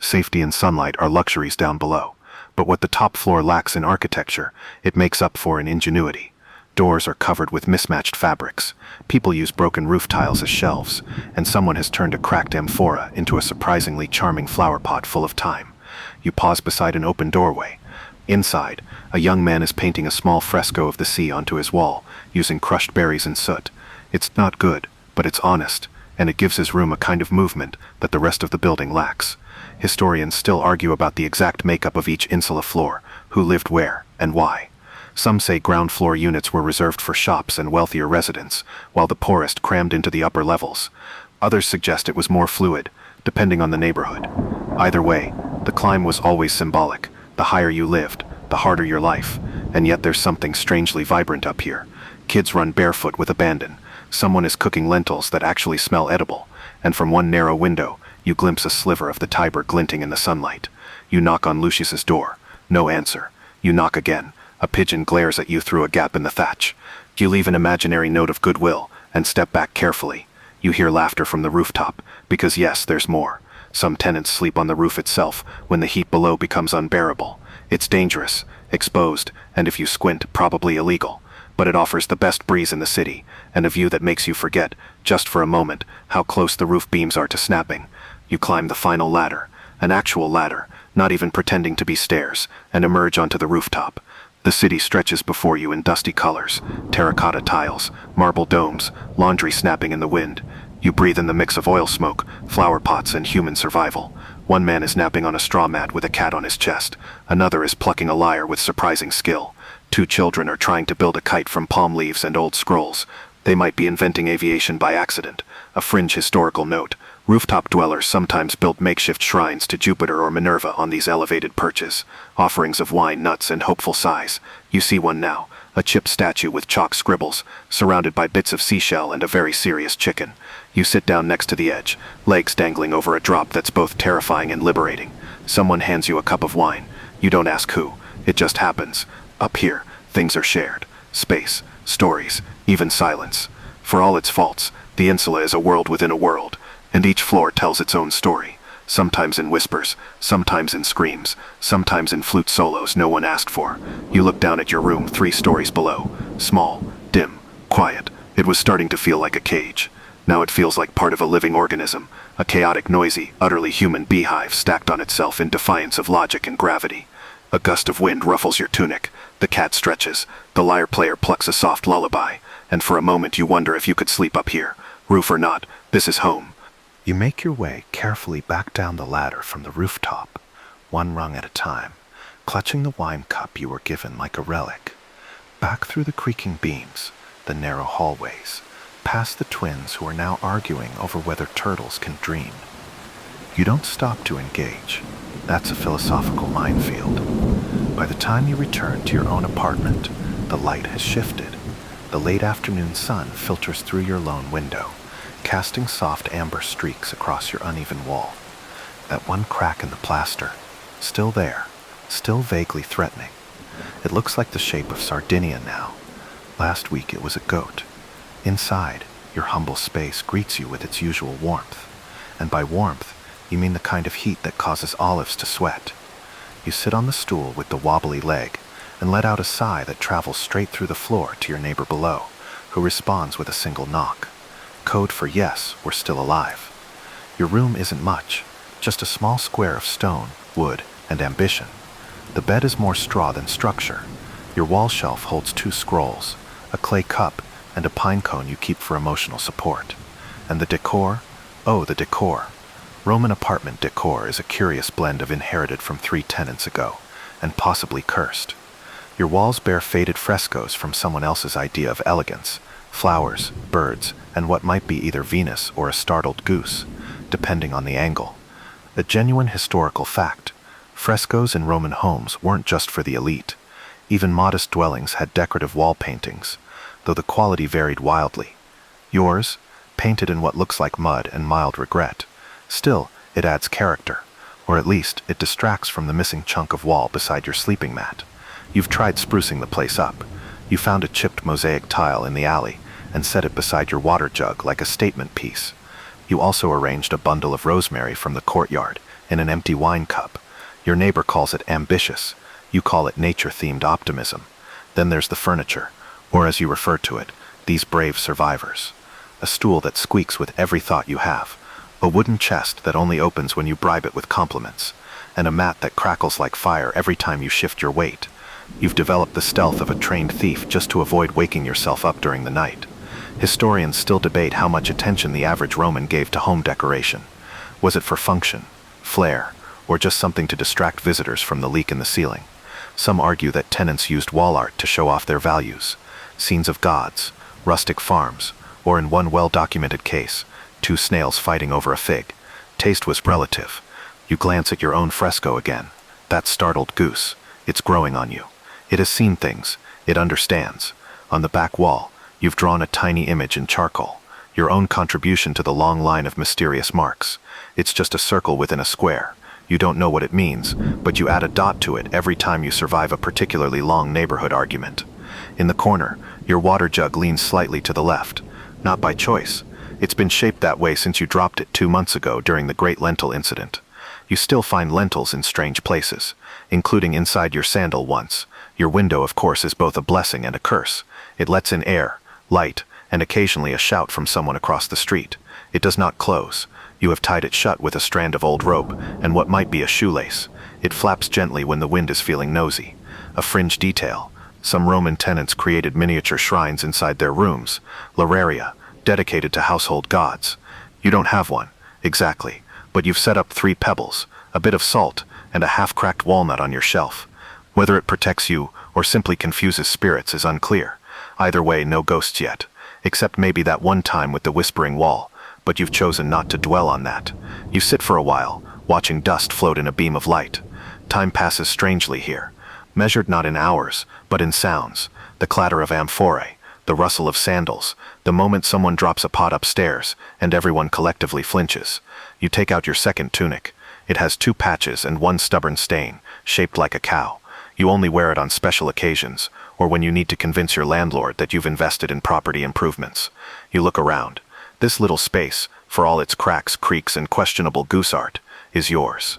Safety and sunlight are luxuries down below, but what the top floor lacks in architecture, it makes up for in ingenuity. Doors are covered with mismatched fabrics. People use broken roof tiles as shelves, and someone has turned a cracked amphora into a surprisingly charming flower pot full of thyme. You pause beside an open doorway. Inside, a young man is painting a small fresco of the sea onto his wall, using crushed berries and soot. It's not good, but it's honest, and it gives his room a kind of movement that the rest of the building lacks. Historians still argue about the exact makeup of each Insula floor, who lived where, and why. Some say ground floor units were reserved for shops and wealthier residents, while the poorest crammed into the upper levels. Others suggest it was more fluid, depending on the neighborhood. Either way, the climb was always symbolic. The higher you lived, the harder your life. And yet there's something strangely vibrant up here. Kids run barefoot with abandon. Someone is cooking lentils that actually smell edible. And from one narrow window, you glimpse a sliver of the Tiber glinting in the sunlight. You knock on Lucius's door. No answer. You knock again. A pigeon glares at you through a gap in the thatch. You leave an imaginary note of goodwill and step back carefully. You hear laughter from the rooftop, because yes, there's more. Some tenants sleep on the roof itself when the heat below becomes unbearable. It's dangerous, exposed, and if you squint, probably illegal. But it offers the best breeze in the city, and a view that makes you forget, just for a moment, how close the roof beams are to snapping. You climb the final ladder, an actual ladder, not even pretending to be stairs, and emerge onto the rooftop. The city stretches before you in dusty colors, terracotta tiles, marble domes, laundry snapping in the wind. You breathe in the mix of oil smoke, flower pots, and human survival. One man is napping on a straw mat with a cat on his chest. Another is plucking a lyre with surprising skill. 2 children are trying to build a kite from palm leaves and old scrolls. They might be inventing aviation by accident. A fringe historical note. Rooftop dwellers sometimes built makeshift shrines to Jupiter or Minerva on these elevated perches. Offerings of wine, nuts, and hopeful sighs. You see one now, a chipped statue with chalk scribbles, surrounded by bits of seashell and a very serious chicken. You sit down next to the edge, legs dangling over a drop that's both terrifying and liberating. Someone hands you a cup of wine. You don't ask who. It just happens. Up here, things are shared. Space, stories, even silence. For all its faults, the Insulae is a world within a world, and each floor tells its own story. Sometimes in whispers, sometimes in screams, sometimes in flute solos no one asked for. You look down at your room 3 stories below. Small, dim, quiet. It was starting to feel like a cage. Now it feels like part of a living organism, a chaotic, noisy, utterly human beehive stacked on itself in defiance of logic and gravity. A gust of wind ruffles your tunic, the cat stretches, the lyre player plucks a soft lullaby, and for a moment you wonder if you could sleep up here. Roof or not, this is home. You make your way carefully back down the ladder from the rooftop, one rung at a time, clutching the wine cup you were given like a relic. Back through the creaking beams, the narrow hallways, past the twins who are now arguing over whether turtles can dream. You don't stop to engage. That's a philosophical minefield. By the time you return to your own apartment, the light has shifted. The late afternoon sun filters through your lone window, casting soft amber streaks across your uneven wall. That one crack in the plaster, still there, still vaguely threatening. It looks like the shape of Sardinia now. Last week it was a goat. Inside, your humble space greets you with its usual warmth. And by warmth, you mean the kind of heat that causes olives to sweat. You sit on the stool with the wobbly leg and let out a sigh that travels straight through the floor to your neighbor below, who responds with a single knock. Code for yes, we're still alive. Your room isn't much, just a small square of stone, wood, and ambition. The bed is more straw than structure. Your wall shelf holds 2 scrolls, a clay cup, and a pine cone you keep for emotional support. And the decor? Oh, the decor. Roman apartment decor is a curious blend of inherited from 3 tenants ago, and possibly cursed. Your walls bear faded frescoes from someone else's idea of elegance, flowers, birds, and what might be either Venus or a startled goose, depending on the angle. A genuine historical fact. Frescoes in Roman homes weren't just for the elite. Even modest dwellings had decorative wall paintings, though the quality varied wildly. Yours, painted in what looks like mud and mild regret. Still, it adds character, or at least it distracts from the missing chunk of wall beside your sleeping mat. You've tried sprucing the place up. You found a chipped mosaic tile in the alley and set it beside your water jug like a statement piece. You also arranged a bundle of rosemary from the courtyard in an empty wine cup. Your neighbor calls it ambitious. You call it nature-themed optimism. Then there's the furniture, or as you refer to it, these brave survivors. A stool that squeaks with every thought you have, a wooden chest that only opens when you bribe it with compliments, and a mat that crackles like fire every time you shift your weight. You've developed the stealth of a trained thief just to avoid waking yourself up during the night. Historians still debate how much attention the average Roman gave to home decoration. Was it for function, flair, or just something to distract visitors from the leak in the ceiling? Some argue that tenants used wall art to show off their values. Scenes of gods, rustic farms, or in one well-documented case, two snails fighting over a fig. Taste was relative. You glance at your own fresco again. That startled goose. It's growing on you. It has seen things. It understands. On the back wall, you've drawn a tiny image in charcoal. Your own contribution to the long line of mysterious marks. It's just a circle within a square. You don't know what it means, but you add a dot to it every time you survive a particularly long neighborhood argument. In the corner, your water jug leans slightly to the left. Not by choice. It's been shaped that way since you dropped it 2 months ago during the Great Lentil Incident. You still find lentils in strange places, including inside your sandal once. Your window, of course, is both a blessing and a curse. It lets in air, light, and occasionally a shout from someone across the street. It does not close. You have tied it shut with a strand of old rope and what might be a shoelace. It flaps gently when the wind is feeling nosy. A fringe detail. Some Roman tenants created miniature shrines inside their rooms, Lararia, dedicated to household gods. You don't have one, exactly, but you've set up 3 pebbles, a bit of salt, and a half-cracked walnut on your shelf. Whether it protects you or simply confuses spirits is unclear. Either way, no ghosts yet, except maybe that one time with the whispering wall, but you've chosen not to dwell on that. You sit for a while, watching dust float in a beam of light. Time passes strangely here, measured not in hours, but in sounds. The clatter of amphorae, the rustle of sandals, the moment someone drops a pot upstairs, and everyone collectively flinches. You take out your second tunic. It has 2 patches and 1 stubborn stain, shaped like a cow. You only wear it on special occasions, or when you need to convince your landlord that you've invested in property improvements. You look around. This little space, for all its cracks, creaks, and questionable goose art, is yours.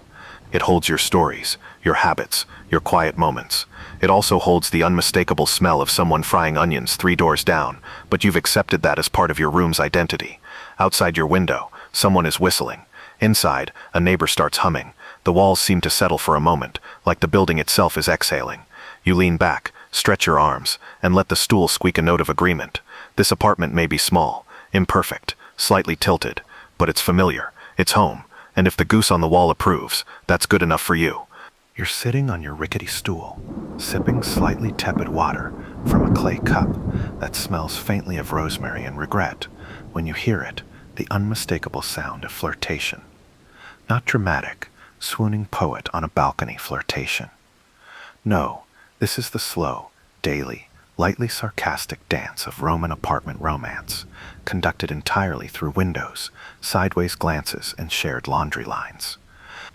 It holds your stories, your habits, your quiet moments. It also holds the unmistakable smell of someone frying onions 3 doors down, but you've accepted that as part of your room's identity. Outside your window, someone is whistling. Inside, a neighbor starts humming. The walls seem to settle for a moment, like the building itself is exhaling. You lean back, stretch your arms, and let the stool squeak a note of agreement. This apartment may be small, imperfect, slightly tilted, but it's familiar, it's home, and if the goose on the wall approves, that's good enough for you. You're sitting on your rickety stool, sipping slightly tepid water from a clay cup that smells faintly of rosemary and regret, when you hear it, the unmistakable sound of flirtation. Not dramatic, swooning poet on a balcony flirtation. No, this is the slow, daily, lightly sarcastic dance of Roman apartment romance, conducted entirely through windows, sideways glances, and shared laundry lines.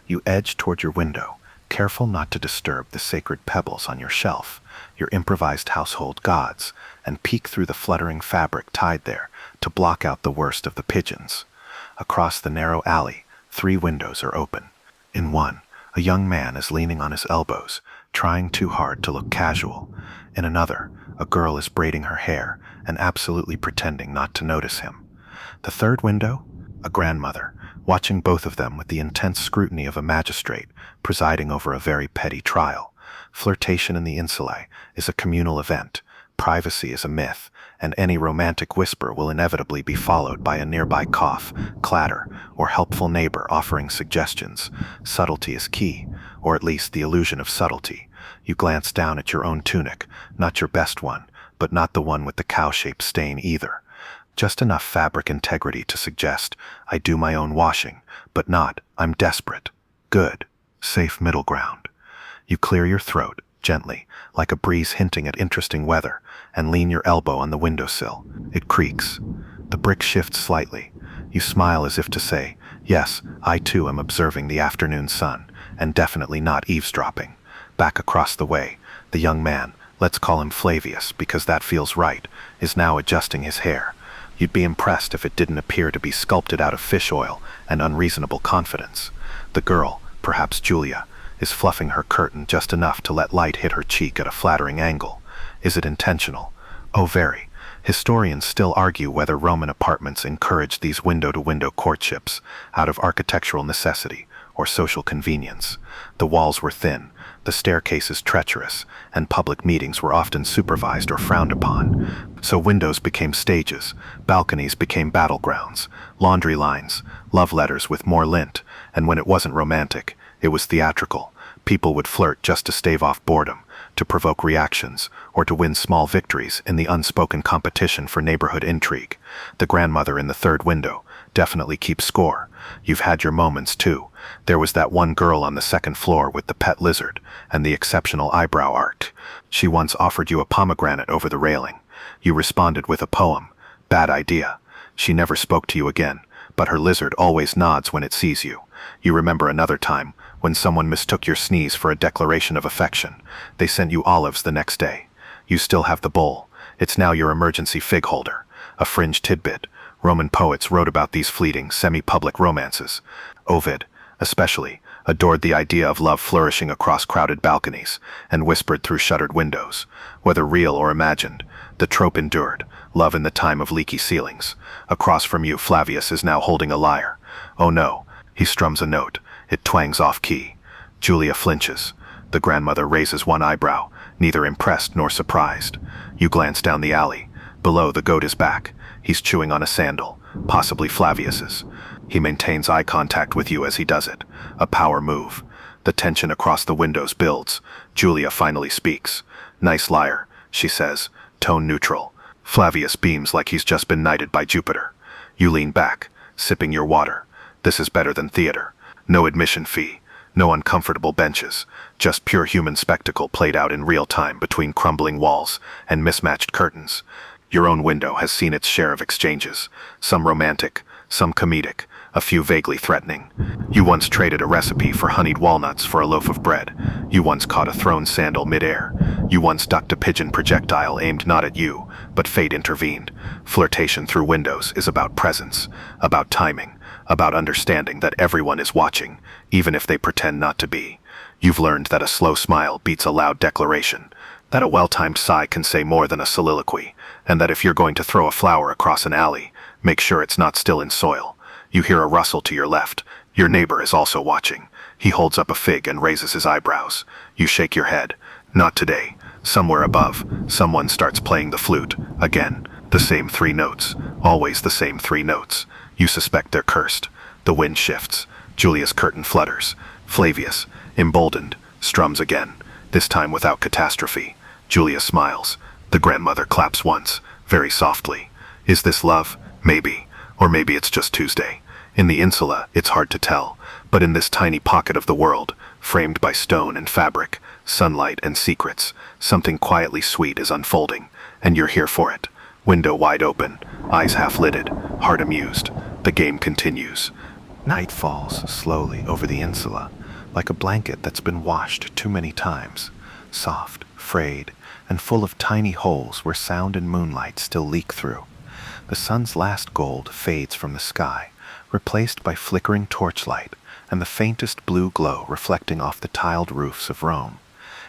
You edge toward your window, careful not to disturb the sacred pebbles on your shelf, your improvised household gods, and peek through the fluttering fabric tied there to block out the worst of the pigeons. Across the narrow alley, 3 windows are open. In one, a young man is leaning on his elbows, trying too hard to look casual. In another, a girl is braiding her hair and absolutely pretending not to notice him. The third window, a grandmother, watching both of them with the intense scrutiny of a magistrate presiding over a very petty trial. Flirtation in the Insulae is a communal event. Privacy is a myth, and any romantic whisper will inevitably be followed by a nearby cough, clatter, or helpful neighbor offering suggestions. Subtlety is key, or at least the illusion of subtlety. You glance down at your own tunic, not your best one, but not the one with the cow-shaped stain either. Just enough fabric integrity to suggest, I do my own washing, but not, I'm desperate. Good, safe middle ground. You clear your throat, gently, like a breeze hinting at interesting weather, and lean your elbow on the windowsill. It creaks. The brick shifts slightly. You smile as if to say, yes, I too am observing the afternoon sun, and definitely not eavesdropping. Back across the way, the young man, let's call him Flavius because that feels right, is now adjusting his hair. You'd be impressed if it didn't appear to be sculpted out of fish oil and unreasonable confidence. The girl, perhaps Julia, is fluffing her curtain just enough to let light hit her cheek at a flattering angle. Is it intentional? Oh, very. Historians still argue whether Roman apartments encouraged these window-to-window courtships out of architectural necessity or social convenience. The walls were thin, the staircases treacherous, and public meetings were often supervised or frowned upon. So windows became stages, balconies became battlegrounds, laundry lines, love letters with more lint, and when it wasn't romantic, it was theatrical. People would flirt just to stave off boredom, to provoke reactions, or to win small victories in the unspoken competition for neighborhood intrigue. The grandmother in the third window definitely keeps score. You've had your moments too. There was that one girl on the second floor with the pet lizard and the exceptional eyebrow art. She once offered you a pomegranate over the railing. You responded with a poem. Bad idea. She never spoke to you again, but her lizard always nods when it sees you. You remember another time, when someone mistook your sneeze for a declaration of affection. They sent you olives the next day. You still have the bowl. It's now your emergency fig holder. A fringe tidbit. Roman poets wrote about these fleeting, semi-public romances. Ovid, especially, adored the idea of love flourishing across crowded balconies and whispered through shuttered windows. Whether real or imagined, the trope endured, love in the time of leaky ceilings. Across from you, Flavius is now holding a lyre. Oh no, he strums a note. It twangs off-key. Julia flinches. The grandmother raises one eyebrow, neither impressed nor surprised. You glance down the alley. Below, the goat is back. He's chewing on a sandal, possibly Flavius's. He maintains eye contact with you as he does it. A power move. The tension across the windows builds. Julia finally speaks. Nice lyre, she says, tone neutral. Flavius beams like he's just been knighted by Jupiter. You lean back, sipping your water. This is better than theater. No admission fee, no uncomfortable benches, just pure human spectacle played out in real time between crumbling walls and mismatched curtains. Your own window has seen its share of exchanges, some romantic, some comedic, a few vaguely threatening. You once traded a recipe for honeyed walnuts for a loaf of bread. You once caught a thrown sandal midair. You once ducked a pigeon projectile aimed not at you, but fate intervened. Flirtation through windows is about presence, about timing, about understanding that everyone is watching, even if they pretend not to be. You've learned that a slow smile beats a loud declaration, that a well-timed sigh can say more than a soliloquy, and that if you're going to throw a flower across an alley, make sure it's not still in soil. You hear a rustle to your left. Your neighbor is also watching. He holds up a fig and raises his eyebrows. You shake your head. Not today. Somewhere above, someone starts playing the flute. Again, the same 3 notes. Always the same 3 notes. You suspect they're cursed. The wind shifts. Julia's curtain flutters. Flavius, emboldened, strums again, this time without catastrophe. Julia smiles. The grandmother claps once, very softly. Is this love? Maybe. Or maybe it's just Tuesday. In the Insula, it's hard to tell, but in this tiny pocket of the world, framed by stone and fabric, sunlight and secrets, something quietly sweet is unfolding, and you're here for it. Window wide open, eyes half-lidded, heart amused. The game continues. Night falls slowly over the Insula, like a blanket that's been washed too many times, soft, frayed, and full of tiny holes where sound and moonlight still leak through. The sun's last gold fades from the sky, replaced by flickering torchlight and the faintest blue glow reflecting off the tiled roofs of Rome.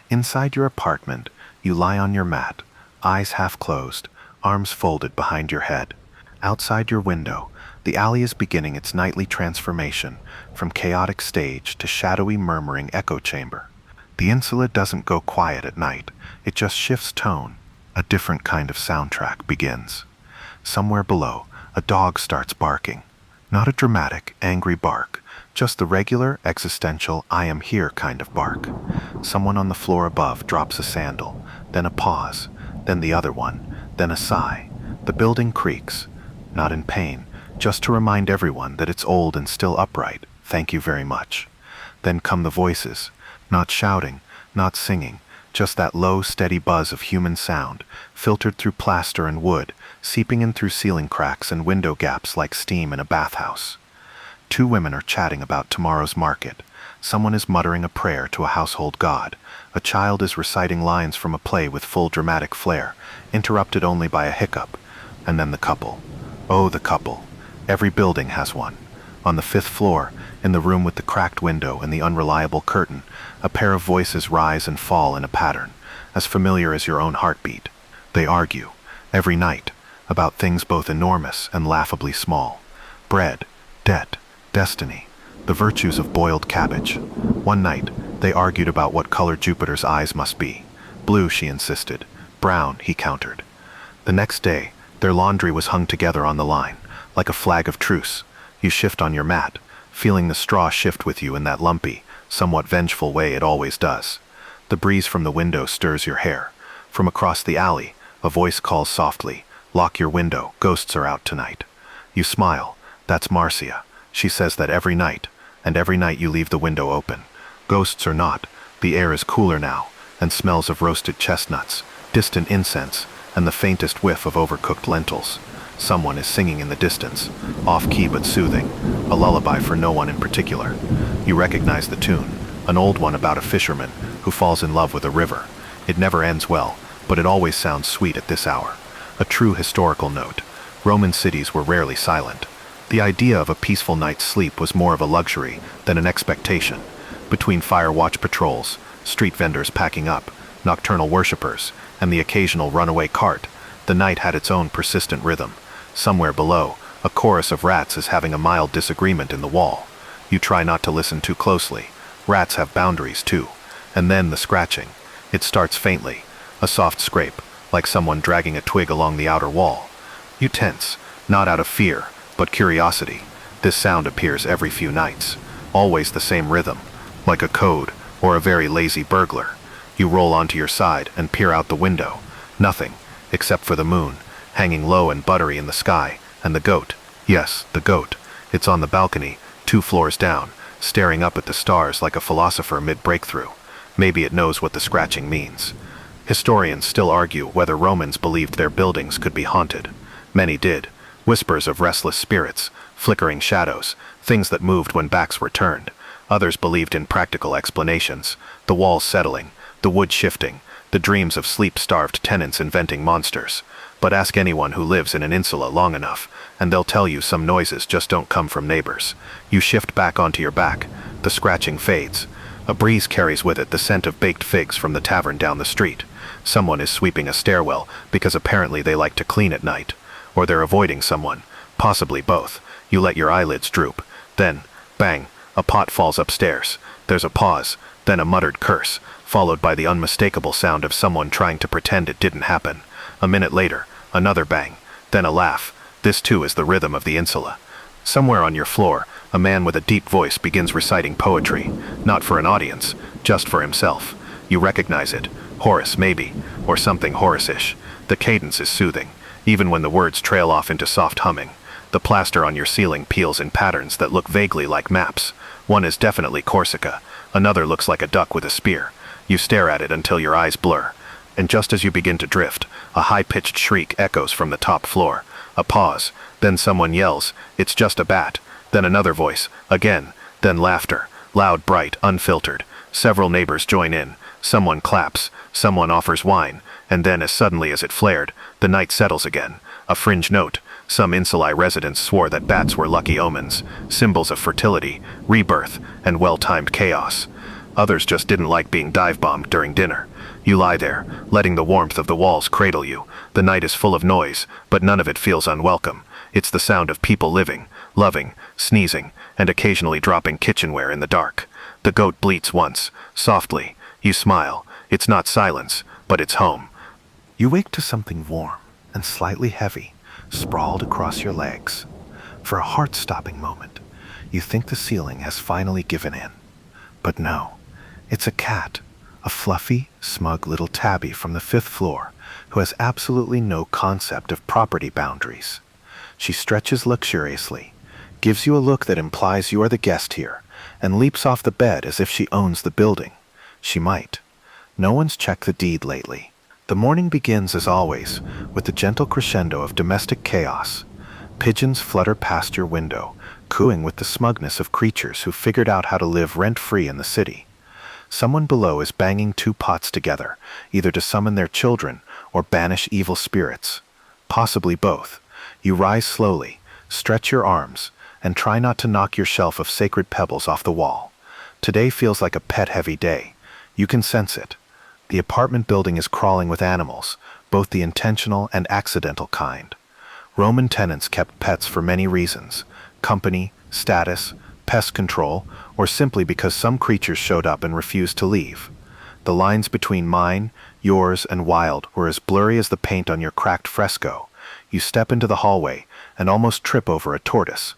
Inside your apartment, you lie on your mat, eyes half closed, arms folded behind your head. Outside your window, the alley is beginning its nightly transformation from chaotic stage to shadowy murmuring echo chamber. The Insula doesn't go quiet at night, it just shifts tone. A different kind of soundtrack begins. Somewhere below, a dog starts barking. Not a dramatic, angry bark, just the regular, existential, I am here kind of bark. Someone on the floor above drops a sandal, then a pause, then the other one, then a sigh. The building creaks, not in pain, just to remind everyone that it's old and still upright. Thank you very much. Then come the voices, not shouting, not singing, just that low, steady buzz of human sound, filtered through plaster and wood, seeping in through ceiling cracks and window gaps like steam in a bathhouse. 2 women are chatting about tomorrow's market. Someone is muttering a prayer to a household god. A child is reciting lines from a play with full dramatic flair, interrupted only by a hiccup. And then the couple. Oh, the couple. Every building has one. On the 5th floor, in the room with the cracked window and the unreliable curtain, a pair of voices rise and fall in a pattern, as familiar as your own heartbeat. They argue, every night, about things both enormous and laughably small. Bread, debt, destiny, the virtues of boiled cabbage. One night, they argued about what color Jupiter's eyes must be. Blue, she insisted. Brown, he countered. The next day, their laundry was hung together on the line, like a flag of truce. You shift on your mat, feeling the straw shift with you in that lumpy, somewhat vengeful way it always does. The The breeze from the window stirs your hair. From across the alley, a voice calls softly, "Lock your window, ghosts are out tonight." You smile. That's Marcia. She says that every night, and every night you leave the window open. Ghosts or not, the air is cooler now, and smells of roasted chestnuts, distant incense, and the faintest whiff of overcooked lentils. Someone is singing in the distance, off-key but soothing, a lullaby for no one in particular. You recognize the tune, an old one about a fisherman who falls in love with a river. It never ends well, but it always sounds sweet at this hour. A true historical note. Roman cities were rarely silent. The idea of a peaceful night's sleep was more of a luxury than an expectation. Between fire watch patrols, street vendors packing up, nocturnal worshippers, and the occasional runaway cart, the night had its own persistent rhythm. Somewhere below, a chorus of rats is having a mild disagreement in the wall. You try not to listen too closely. Rats have boundaries too. And then the scratching. It starts faintly, a soft scrape, like someone dragging a twig along the outer wall. You tense, not out of fear, but curiosity. This sound appears every few nights, always the same rhythm, like a code or a very lazy burglar. You roll onto your side and peer out the window. Nothing, except for the moon, hanging low and buttery in the sky, and the goat. Yes, the goat. It's on the balcony, 2 floors down, staring up at the stars like a philosopher mid-breakthrough. Maybe it knows what the scratching means. Historians still argue whether Romans believed their buildings could be haunted. Many did. Whispers of restless spirits, flickering shadows, things that moved when backs were turned. Others believed in practical explanations, the walls settling, the wood shifting, the dreams of sleep-starved tenants inventing monsters. But ask anyone who lives in an insula long enough, and they'll tell you some noises just don't come from neighbors. You shift back onto your back. The scratching fades. A breeze carries with it the scent of baked figs from the tavern down the street. Someone is sweeping a stairwell because apparently they like to clean at night. Or they're avoiding someone. Possibly both. You let your eyelids droop. Then, bang, a pot falls upstairs. There's a pause, then a muttered curse, followed by the unmistakable sound of someone trying to pretend it didn't happen. A minute later, another bang, then a laugh. This too is the rhythm of the insula. Somewhere on your floor, a man with a deep voice begins reciting poetry, not for an audience, just for himself. You recognize it. Horace, maybe, or something Horace-ish. The cadence is soothing, even when the words trail off into soft humming. The plaster on your ceiling peels in patterns that look vaguely like maps. One is definitely Corsica, another looks like a duck with a spear. You stare at it until your eyes blur. And just as you begin to drift, a high-pitched shriek echoes from the top floor. A pause, then someone yells, "It's just a bat." Then another voice, again, then laughter, loud, bright, unfiltered. Several neighbors join in. Someone claps, someone offers wine, and then as suddenly as it flared, the night settles again. A fringe note. Some Insulae residents swore that bats were lucky omens, symbols of fertility, rebirth, and well-timed chaos. Others just didn't like being dive-bombed during dinner. You lie there, letting the warmth of the walls cradle you. The night is full of noise, but none of it feels unwelcome. It's the sound of people living, loving, sneezing, and occasionally dropping kitchenware in the dark. The goat bleats once, softly. You smile. It's not silence, but it's home. You wake to something warm and slightly heavy, sprawled across your legs. For a heart-stopping moment, you think the ceiling has finally given in. But no, it's a cat, a fluffy, smug little tabby from the 5th floor who has absolutely no concept of property boundaries. She stretches luxuriously, gives you a look that implies you are the guest here, and leaps off the bed as if she owns the building. She might. No one's checked the deed lately. The morning begins, as always, with the gentle crescendo of domestic chaos. Pigeons flutter past your window, cooing with the smugness of creatures who figured out how to live rent-free in the city. Someone below is banging 2 pots together, either to summon their children or banish evil spirits. Possibly both. You rise slowly, stretch your arms, and try not to knock your shelf of sacred pebbles off the wall. Today feels like a pet-heavy day. You can sense it. The apartment building is crawling with animals, both the intentional and accidental kind. Roman tenants kept pets for many reasons: company, status, pest control, or simply because some creatures showed up and refused to leave. The lines between mine, yours, and wild were as blurry as the paint on your cracked fresco. You step into the hallway and almost trip over a tortoise.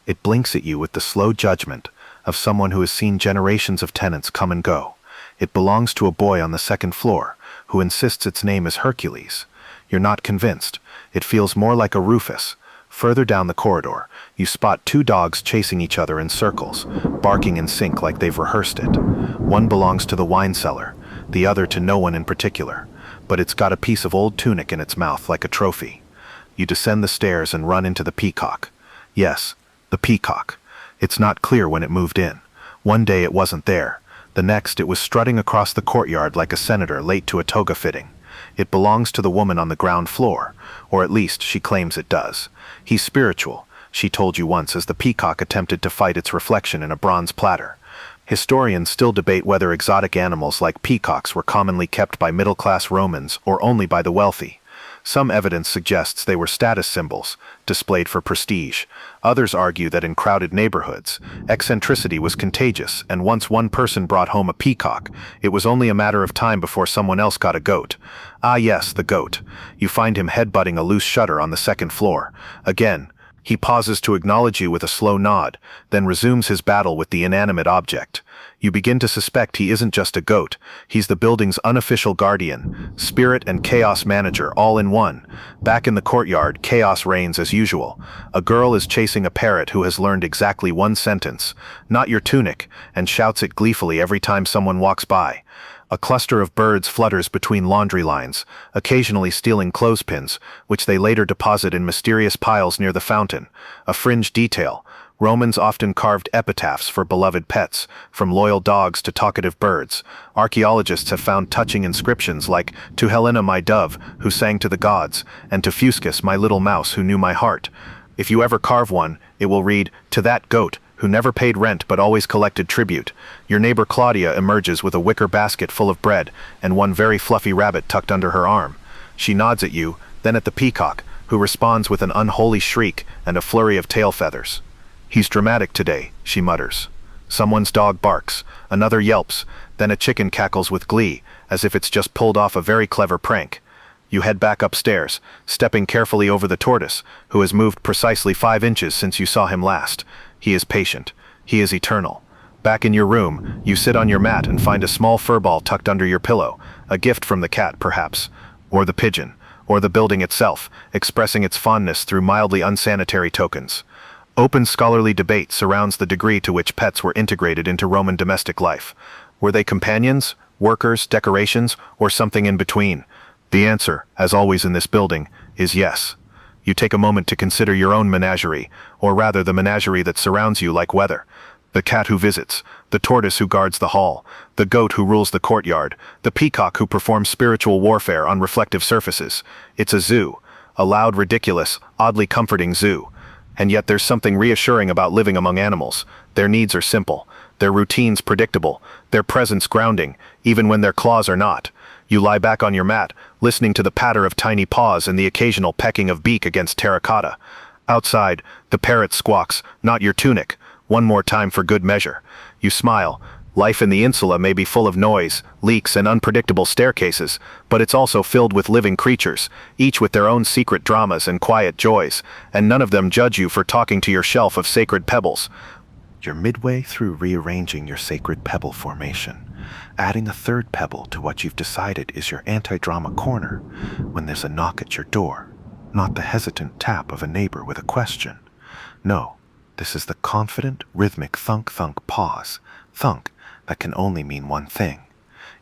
It blinks at you with the slow judgment of someone who has seen generations of tenants come and go. It belongs to a boy on the second floor, who insists its name is Hercules. You're not convinced. It feels more like a Rufus. Further down the corridor, you spot two dogs chasing each other in circles, barking in sync like they've rehearsed it. One belongs to the wine cellar, the other to no one in particular, but it's got a piece of old tunic in its mouth like a trophy. You descend the stairs and run into the Peacock. Yes, the Peacock. It's not clear when it moved in. One day it wasn't there. The next it was strutting across the courtyard like a senator late to a toga fitting. It belongs to the woman on the ground floor, or at least she claims it does. He's spiritual, she told you once as the Peacock attempted to fight its reflection in a bronze platter. Historians still debate whether exotic animals like peacocks were commonly kept by middle-class Romans or only by the wealthy. Some evidence suggests they were status symbols, displayed for prestige. Others argue that in crowded neighborhoods, eccentricity was contagious, and once one person brought home a peacock, it was only a matter of time before someone else got a goat. Ah yes, the goat. You find him headbutting a loose shutter on the second floor. Again, he pauses to acknowledge you with a slow nod, then resumes his battle with the inanimate object. You begin to suspect he isn't just a goat, he's the building's unofficial guardian, spirit and chaos manager all in one. Back in the courtyard, chaos reigns as usual. A girl is chasing a parrot who has learned exactly one sentence, "Not your tunic," and shouts it gleefully every time someone walks by. A cluster of birds flutters between laundry lines, occasionally stealing clothespins, which they later deposit in mysterious piles near the fountain. A fringe detail. Romans often carved epitaphs for beloved pets, from loyal dogs to talkative birds. Archaeologists have found touching inscriptions like, "To Helena my dove, who sang to the gods," and "To Fuscus my little mouse, who knew my heart." If you ever carve one, it will read, "To that goat, who never paid rent but always collected tribute." Your neighbor Claudia emerges with a wicker basket full of bread and one very fluffy rabbit tucked under her arm. She nods at you, then at the peacock, who responds with an unholy shriek and a flurry of tail feathers. "He's dramatic today," she mutters. Someone's dog barks, another yelps, then a chicken cackles with glee, as if it's just pulled off a very clever prank. You head back upstairs, stepping carefully over the tortoise, who has moved precisely 5 inches since you saw him last. He is patient. He is eternal. Back in your room, you sit on your mat and find a small furball tucked under your pillow, a gift from the cat, perhaps, or the pigeon, or the building itself, expressing its fondness through mildly unsanitary tokens. Open scholarly debate surrounds the degree to which pets were integrated into Roman domestic life. Were they companions, workers, decorations, or something in between? The answer, as always in this building, is yes. You take a moment to consider your own menagerie, or rather the menagerie that surrounds you like weather. The cat who visits, the tortoise who guards the hall, the goat who rules the courtyard, the peacock who performs spiritual warfare on reflective surfaces. It's a zoo, a loud, ridiculous, oddly comforting zoo. And yet there's something reassuring about living among animals. Their needs are simple, their routines predictable, their presence grounding, even when their claws are not. You lie back on your mat, listening to the patter of tiny paws and the occasional pecking of beak against terracotta. Outside, the parrot squawks, "Not your tunic," one more time for good measure. You smile. Life in the Insula may be full of noise, leaks, and unpredictable staircases, but it's also filled with living creatures, each with their own secret dramas and quiet joys, and none of them judge you for talking to your shelf of sacred pebbles. You're midway through rearranging your sacred pebble formation, adding a third pebble to what you've decided is your anti-drama corner, when there's a knock at your door. Not the hesitant tap of a neighbor with a question. No, this is the confident, rhythmic thunk-thunk pause. Thunk that can only mean one thing.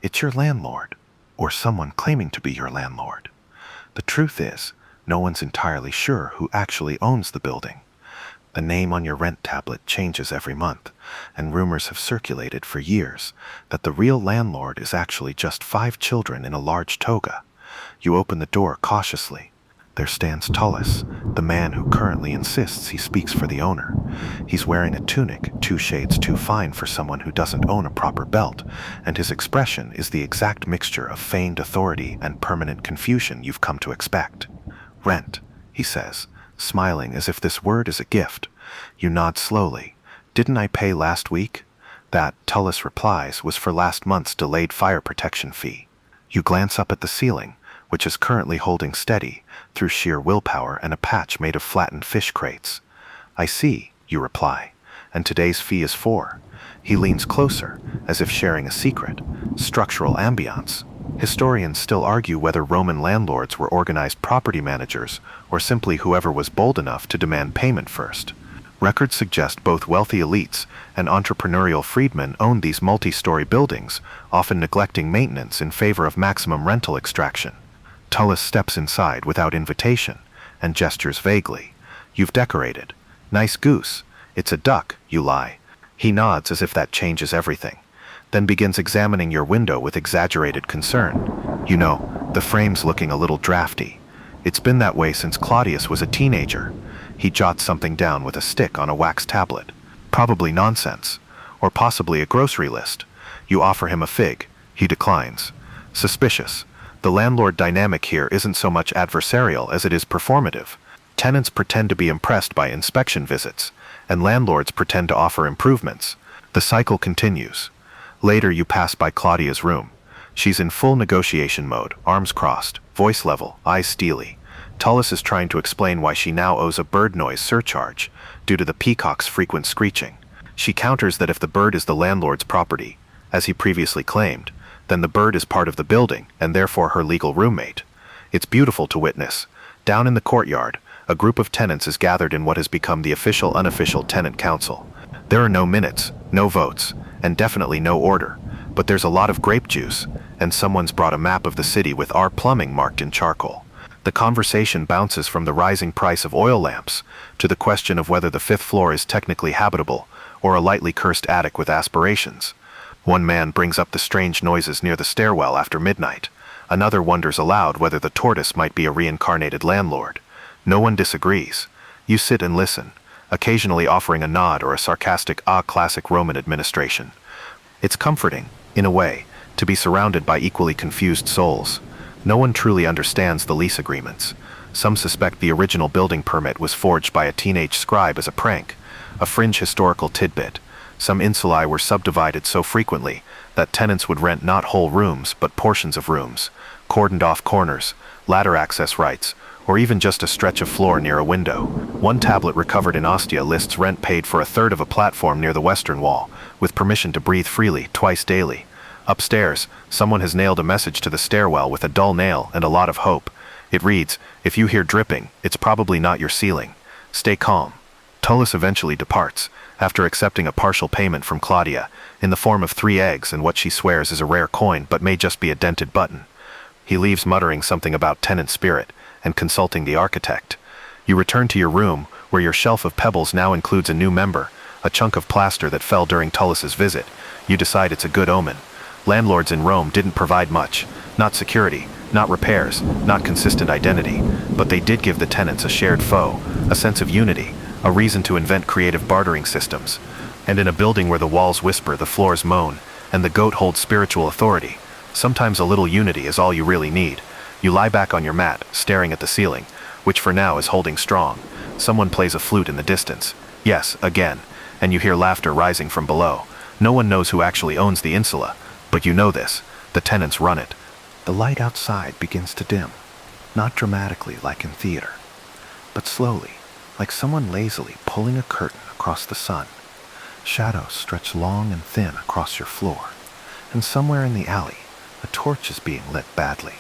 It's your landlord, or someone claiming to be your landlord. The truth is, no one's entirely sure who actually owns the building. The name on your rent tablet changes every month, and rumors have circulated for years that the real landlord is actually just 5 children in a large toga. You open the door cautiously. There stands Tullus, the man who currently insists he speaks for the owner. He's wearing a tunic 2 shades too fine for someone who doesn't own a proper belt, and his expression is the exact mixture of feigned authority and permanent confusion you've come to expect. "Rent," he says, smiling as if this word is a gift. You nod slowly. "Didn't I pay last week?" That, Tullus replies, was for last month's delayed fire protection fee. You glance up at the ceiling, which is currently holding steady through sheer willpower and a patch made of flattened fish crates. "I see," you reply, "and today's fee is 4. He leans closer, as if sharing a secret. Structural ambiance. Historians still argue whether Roman landlords were organized property managers or simply whoever was bold enough to demand payment first. Records suggest both wealthy elites and entrepreneurial freedmen owned these multi-story buildings, often neglecting maintenance in favor of maximum rental extraction. Tullus steps inside without invitation and gestures vaguely. "You've decorated. Nice goose. It's a duck, you lie." He nods as if that changes everything, then begins examining your window with exaggerated concern. "You know, the frame's looking a little drafty. It's been that way since Claudius was a teenager." He jots something down with a stick on a wax tablet. "Probably nonsense, or possibly a grocery list." You offer him a fig. He declines. Suspicious. The landlord dynamic here isn't so much adversarial as it is performative. Tenants pretend to be impressed by inspection visits, and landlords pretend to offer improvements. The cycle continues. Later you pass by Claudia's room. She's in full negotiation mode, arms crossed, voice level, eyes steely. Tullus is trying to explain why she now owes a bird noise surcharge, due to the peacock's frequent screeching. She counters that if the bird is the landlord's property, as he previously claimed, then the bird is part of the building and therefore her legal roommate. It's beautiful to witness. Down in the courtyard, a group of tenants is gathered in what has become the official unofficial tenant council. There are no minutes, no votes, and definitely no order, but there's a lot of grape juice, and someone's brought a map of the city with our plumbing marked in charcoal. The conversation bounces from the rising price of oil lamps to the question of whether the fifth floor is technically habitable or a lightly cursed attic with aspirations. One man brings up the strange noises near the stairwell after midnight. Another wonders aloud whether the tortoise might be a reincarnated landlord. No one disagrees. You sit and listen, occasionally offering a nod or a sarcastic classic Roman administration. It's comforting, in a way, to be surrounded by equally confused souls. No one truly understands the lease agreements. Some suspect the original building permit was forged by a teenage scribe as a prank, a fringe historical tidbit. Some insulae were subdivided so frequently that tenants would rent not whole rooms but portions of rooms, cordoned off corners, ladder access rights, or even just a stretch of floor near a window. One tablet recovered in Ostia lists rent paid for a third of a platform near the western wall, with permission to breathe freely twice daily. Upstairs, someone has nailed a message to the stairwell with a dull nail and a lot of hope. It reads, "If you hear dripping, it's probably not your ceiling. Stay calm." Tullus eventually departs, after accepting a partial payment from Claudia, in the form of 3 eggs and what she swears is a rare coin but may just be a dented button. He leaves muttering something about tenant spirit and consulting the architect. You return to your room, where your shelf of pebbles now includes a new member, a chunk of plaster that fell during Tullus's visit. You decide it's a good omen. Landlords in Rome didn't provide much, not security, not repairs, not consistent identity, but they did give the tenants a shared foe, a sense of unity, a reason to invent creative bartering systems. And in a building where the walls whisper, the floors moan, and the goat holds spiritual authority, sometimes a little unity is all you really need. You lie back on your mat, staring at the ceiling, which for now is holding strong. Someone plays a flute in the distance. Yes, again, and you hear laughter rising from below. No one knows who actually owns the insula, but you know this. The tenants run it. The light outside begins to dim, not dramatically like in theater, but slowly, like someone lazily pulling a curtain across the sun. Shadows stretch long and thin across your floor, and somewhere in the alley, a torch is being lit badly.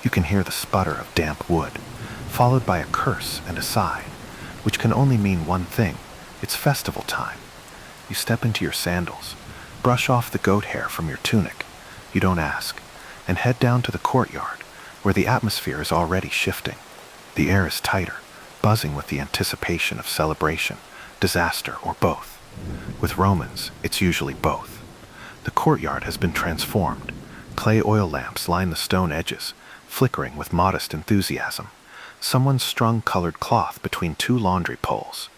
You can hear the sputter of damp wood, followed by a curse and a sigh, which can only mean one thing. It's festival time. You step into your sandals, brush off the goat hair from your tunic, you don't ask, and head down to the courtyard, where the atmosphere is already shifting. The air is tighter, buzzing with the anticipation of celebration, disaster, or both. With Romans, it's usually both. The courtyard has been transformed. Clay oil lamps line the stone edges, flickering with modest enthusiasm. Someone's strung colored cloth between 2 laundry poles,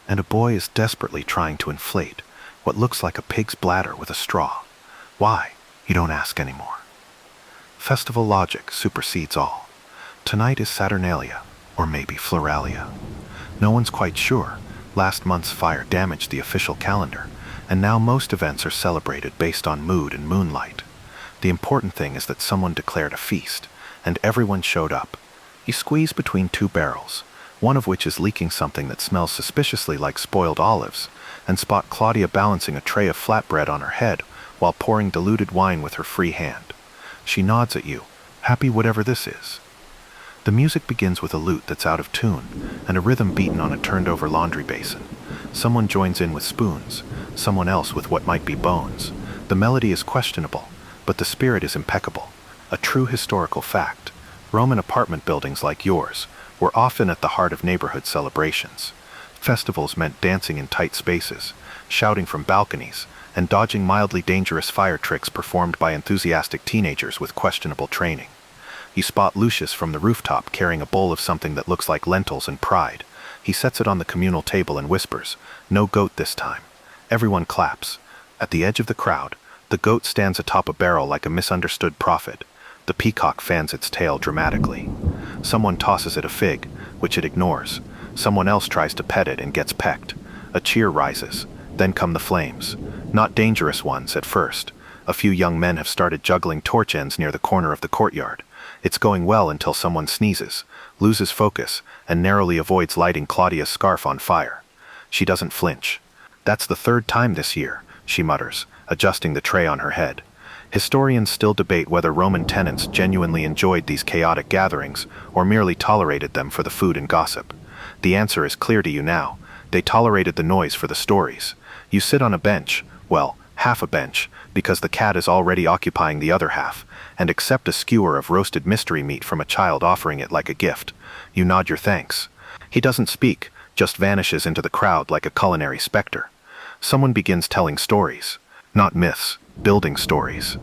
and a boy is desperately trying to inflate what looks like a pig's bladder with a straw. Why? You don't ask anymore. Festival logic supersedes all. Tonight is Saturnalia, or maybe Floralia. No one's quite sure. Last month's fire damaged the official calendar, and now most events are celebrated based on mood and moonlight. The important thing is that someone declared a feast, and everyone showed up. You squeeze between 2 barrels, one of which is leaking something that smells suspiciously like spoiled olives, and spot Claudia balancing a tray of flatbread on her head while pouring diluted wine with her free hand. She nods at you, happy whatever this is. The music begins with a lute that's out of tune and a rhythm beaten on a turned-over laundry basin. Someone joins in with spoons, someone else with what might be bones. The melody is questionable, but the spirit is impeccable. A true historical fact. Roman apartment buildings like yours were often at the heart of neighborhood celebrations. Festivals meant dancing in tight spaces, shouting from balconies, and dodging mildly dangerous fire tricks performed by enthusiastic teenagers with questionable training. You spot Lucius from the rooftop carrying a bowl of something that looks like lentils and pride. He sets it on the communal table and whispers, "No goat this time." Everyone claps. At the edge of the crowd, the goat stands atop a barrel like a misunderstood prophet. The peacock fans its tail dramatically. Someone tosses it a fig, which it ignores. Someone else tries to pet it and gets pecked. A cheer rises. Then come the flames. Not dangerous ones at first. A few young men have started juggling torch ends near the corner of the courtyard. It's going well until someone sneezes, loses focus, and narrowly avoids lighting Claudia's scarf on fire. She doesn't flinch. "That's the third time this year," she mutters, adjusting the tray on her head. Historians still debate whether Roman tenants genuinely enjoyed these chaotic gatherings or merely tolerated them for the food and gossip. The answer is clear to you now. They tolerated the noise for the stories. You sit on a bench, well, half a bench, because the cat is already occupying the other half, and accept a skewer of roasted mystery meat from a child offering it like a gift. You nod your thanks. He doesn't speak, just vanishes into the crowd like a culinary specter. Someone begins telling stories. Not myths, building stories.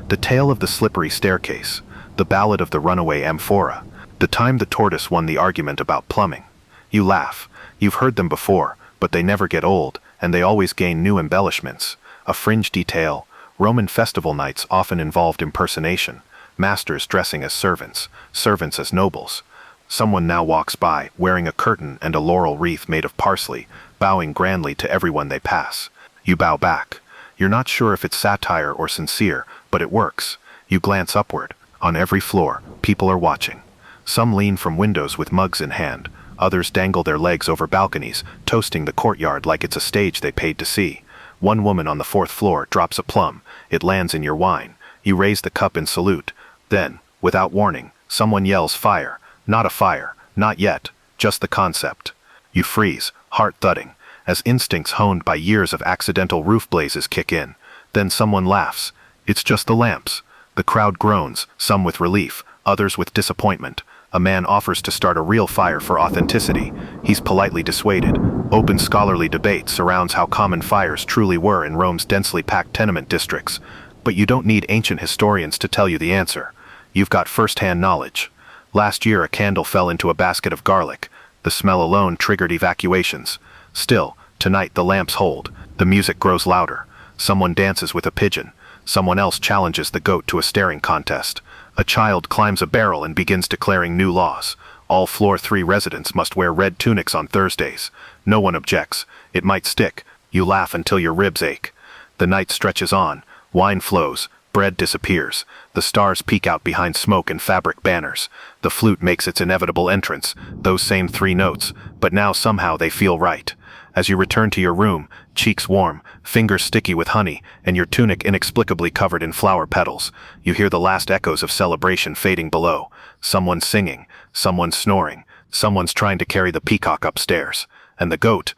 The tale of the slippery staircase, the ballad of the runaway amphora, the time the tortoise won the argument about plumbing. You laugh. You've heard them before, but they never get old, and they always gain new embellishments. A fringe detail. Roman festival nights often involved impersonation, masters dressing as servants, servants as nobles. Someone now walks by, wearing a curtain and a laurel wreath made of parsley, bowing grandly to everyone they pass. You bow back. You're not sure if it's satire or sincere, but it works. You glance upward. On every floor, people are watching. Some lean from windows with mugs in hand. Others dangle their legs over balconies, toasting the courtyard like it's a stage they paid to see. One woman on the fourth floor drops a plum. It lands in your wine. You raise the cup in salute. Then, without warning, someone yells fire. Not a fire. Not yet. Just the concept. You freeze, heart thudding, as instincts honed by years of accidental roof blazes kick in. Then someone laughs. It's just the lamps. The crowd groans, some with relief, others with disappointment. A man offers to start a real fire for authenticity. He's politely dissuaded. Open scholarly debate surrounds how common fires truly were in Rome's densely packed tenement districts. But you don't need ancient historians to tell you the answer. You've got first-hand knowledge. Last year a candle fell into a basket of garlic. The smell alone triggered evacuations. Still, tonight the lamps hold. The music grows louder. Someone dances with a pigeon. Someone else challenges the goat to a staring contest. A child climbs a barrel and begins declaring new laws. All floor 3 residents must wear red tunics on Thursdays. No one objects. It might stick. You laugh until your ribs ache. The night stretches on. Wine flows. Bread disappears. The stars peek out behind smoke and fabric banners. The flute makes its inevitable entrance. Those same 3 notes, but now somehow they feel right. As you return to your room, cheeks warm, fingers sticky with honey, and your tunic inexplicably covered in flower petals, you hear the last echoes of celebration fading below. Someone's singing, someone's snoring, someone's trying to carry the peacock upstairs. And the goat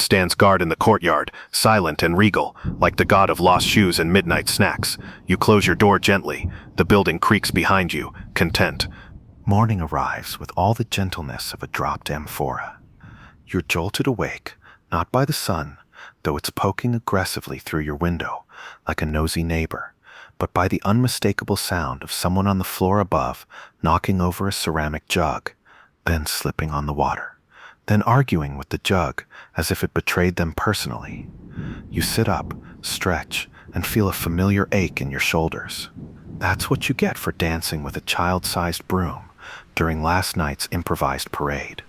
stands guard in the courtyard, silent and regal, like the god of lost shoes and midnight snacks. You close your door gently. The building creaks behind you, content. Morning arrives with all the gentleness of a dropped amphora. You're jolted awake, not by the sun, though it's poking aggressively through your window, like a nosy neighbor, but by the unmistakable sound of someone on the floor above knocking over a ceramic jug, then slipping on the water, then arguing with the jug as if it betrayed them personally. You sit up, stretch, and feel a familiar ache in your shoulders. That's what you get for dancing with a child-sized broom during last night's improvised parade.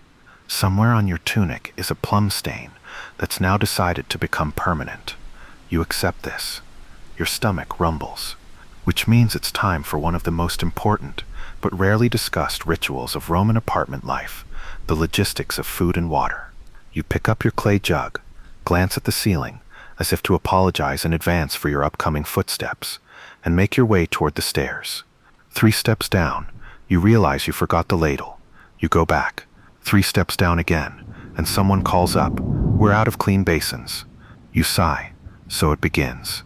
Somewhere on your tunic is a plum stain that's now decided to become permanent. You accept this. Your stomach rumbles, which means it's time for one of the most important, but rarely discussed rituals of Roman apartment life, the logistics of food and water. You pick up your clay jug, glance at the ceiling, as if to apologize in advance for your upcoming footsteps, and make your way toward the stairs. 3 steps down, you realize you forgot the ladle. You go back. 3 steps down again, and someone calls up, "We're out of clean basins." You sigh. So it begins.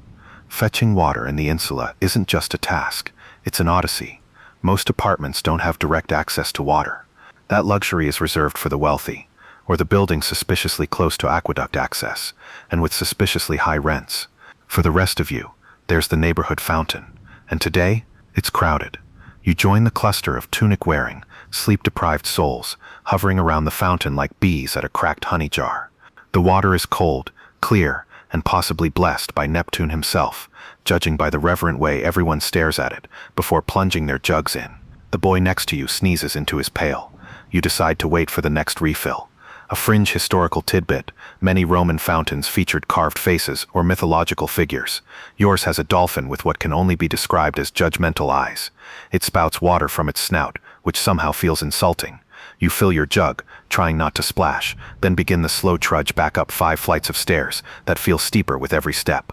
Fetching water in the Insula isn't just a task, it's an odyssey. Most apartments don't have direct access to water. That luxury is reserved for the wealthy, or the buildings suspiciously close to aqueduct access, and with suspiciously high rents. For the rest of you, there's the neighborhood fountain, and today, it's crowded. You join the cluster of tunic-wearing, sleep-deprived souls, hovering around the fountain like bees at a cracked honey jar. The water is cold, clear, and possibly blessed by Neptune himself, judging by the reverent way everyone stares at it before plunging their jugs in. The boy next to you sneezes into his pail. You decide to wait for the next refill. A fringe historical tidbit: many Roman fountains featured carved faces or mythological figures. Yours has a dolphin with what can only be described as judgmental eyes. It spouts water from its snout, which somehow feels insulting. You fill your jug, trying not to splash, then begin the slow trudge back up 5 flights of stairs that feel steeper with every step.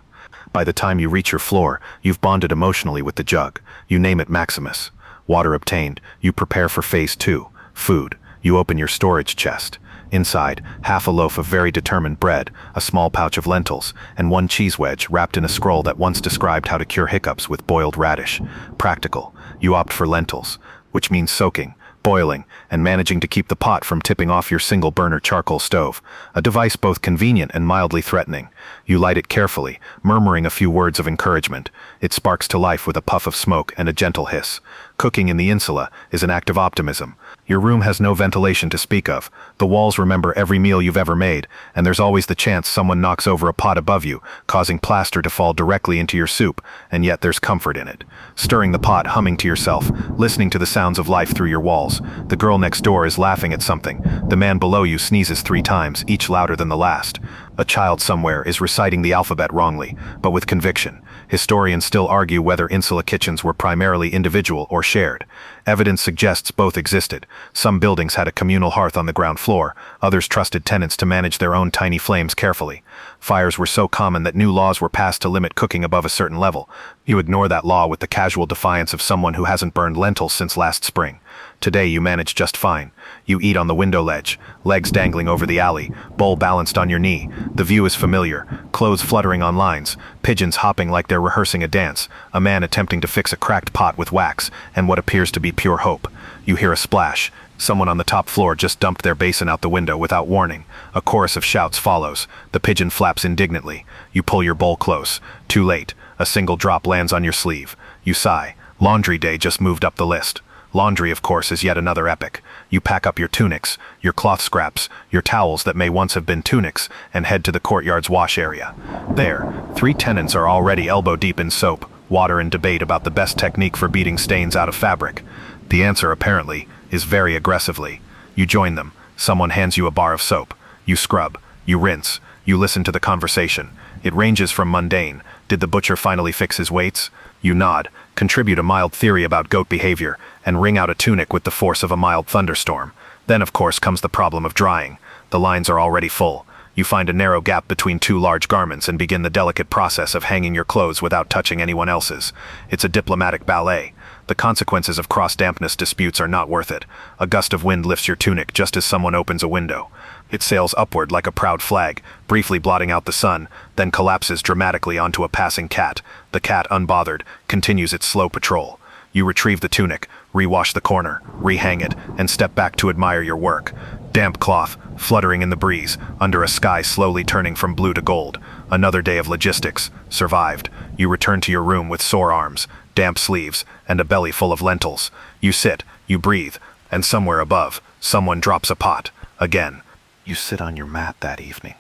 By the time you reach your floor, you've bonded emotionally with the jug. You name it Maximus. Water obtained, you prepare for phase 2, food. You open your storage chest. Inside, half a loaf of very determined bread, a small pouch of lentils, and 1 cheese wedge wrapped in a scroll that once described how to cure hiccups with boiled radish. Practical. You opt for lentils, which means soaking, boiling, and managing to keep the pot from tipping off your single-burner charcoal stove, a device both convenient and mildly threatening. You light it carefully, murmuring a few words of encouragement. It sparks to life with a puff of smoke and a gentle hiss. Cooking in the Insula is an act of optimism. Your room has no ventilation to speak of. The walls remember every meal you've ever made, and there's always the chance someone knocks over a pot above you, causing plaster to fall directly into your soup, and yet there's comfort in it. Stirring the pot, humming to yourself, listening to the sounds of life through your walls. The girl next door is laughing at something. The man below you sneezes 3 times, each louder than the last. A child somewhere is reciting the alphabet wrongly, but with conviction. Historians still argue whether Insula kitchens were primarily individual or shared. Evidence suggests both existed. Some buildings had a communal hearth on the ground floor, others trusted tenants to manage their own tiny flames carefully. Fires were so common that new laws were passed to limit cooking above a certain level. You ignore that law with the casual defiance of someone who hasn't burned lentils since last spring. Today you manage just fine. You eat on the window ledge, legs dangling over the alley, bowl balanced on your knee. The view is familiar, clothes fluttering on lines, pigeons hopping like they're rehearsing a dance, a man attempting to fix a cracked pot with wax, and what appears to be pure hope. You hear a splash. Someone on the top floor just dumped their basin out the window without warning. A chorus of shouts follows. The pigeon flaps indignantly. You pull your bowl close. Too late. A single drop lands on your sleeve. You sigh. Laundry day just moved up the list. Laundry, of course, is yet another epic. You pack up your tunics, your cloth scraps, your towels that may once have been tunics, and head to the courtyard's wash area. There, 3 tenants are already elbow-deep in soap, water, and debate about the best technique for beating stains out of fabric. The answer, apparently, is very aggressively. You join them. Someone hands you a bar of soap. You scrub. You rinse. You listen to the conversation. It ranges from mundane. Did the butcher finally fix his weights? You nod, contribute a mild theory about goat behavior, and wring out a tunic with the force of a mild thunderstorm. Then, of course, comes the problem of drying. The lines are already full. You find a narrow gap between 2 large garments and begin the delicate process of hanging your clothes without touching anyone else's. It's a diplomatic ballet. The consequences of cross-dampness disputes are not worth it. A gust of wind lifts your tunic just as someone opens a window. It sails upward like a proud flag, briefly blotting out the sun, then collapses dramatically onto a passing cat. The cat, unbothered, continues its slow patrol. You retrieve the tunic, rewash the corner, rehang it, and step back to admire your work. Damp cloth, fluttering in the breeze, under a sky slowly turning from blue to gold. Another day of logistics. Survived. You return to your room with sore arms, damp sleeves, and a belly full of lentils. You sit, you breathe, and somewhere above, someone drops a pot. Again. You sit on your mat that evening,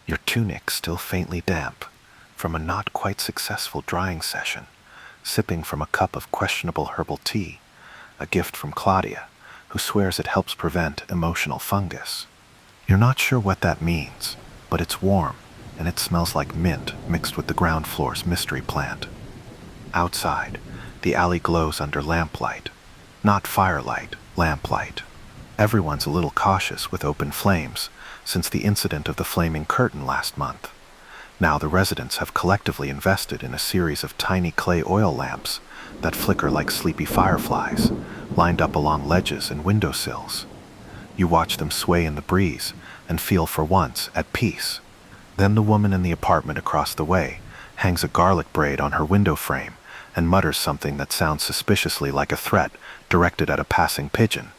your tunic still faintly damp, from a not quite successful drying session, sipping from a cup of questionable herbal tea, a gift from Claudia, who swears it helps prevent emotional fungus. You're not sure what that means, but it's warm, and it smells like mint mixed with the ground floor's mystery plant. Outside, the alley glows under lamplight. Not firelight, lamplight. Everyone's a little cautious with open flames since the incident of the flaming curtain last month. Now the residents have collectively invested in a series of tiny clay oil lamps that flicker like sleepy fireflies, lined up along ledges and windowsills. You watch them sway in the breeze and feel for once at peace. Then the woman in the apartment across the way hangs a garlic braid on her window frame and mutters something that sounds suspiciously like a threat directed at a passing pigeon.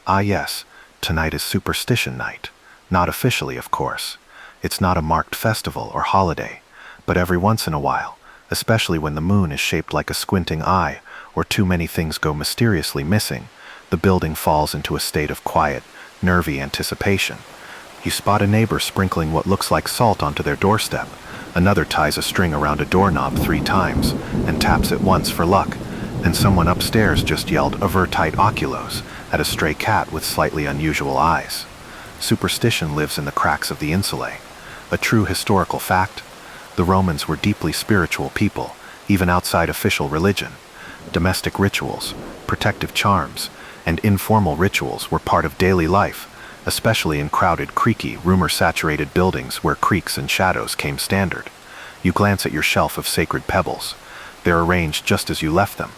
Ah yes, tonight is Superstition night. Not officially, of course. It's not a marked festival or holiday, but every once in a while, especially when the moon is shaped like a squinting eye or too many things go mysteriously missing, the building falls into a state of quiet, nervy anticipation. You spot a neighbor sprinkling what looks like salt onto their doorstep. Another ties a string around a doorknob 3 times and taps it once for luck. And someone upstairs just yelled "avertite oculos" at a stray cat with slightly unusual eyes. Superstition lives in the cracks of the Insulae. A true historical fact. The Romans were deeply spiritual people, even outside official religion. Domestic rituals, protective charms, and informal rituals were part of daily life, especially in crowded, creaky, rumor-saturated buildings where creaks and shadows came standard. You glance at your shelf of sacred pebbles. They're arranged just as you left them.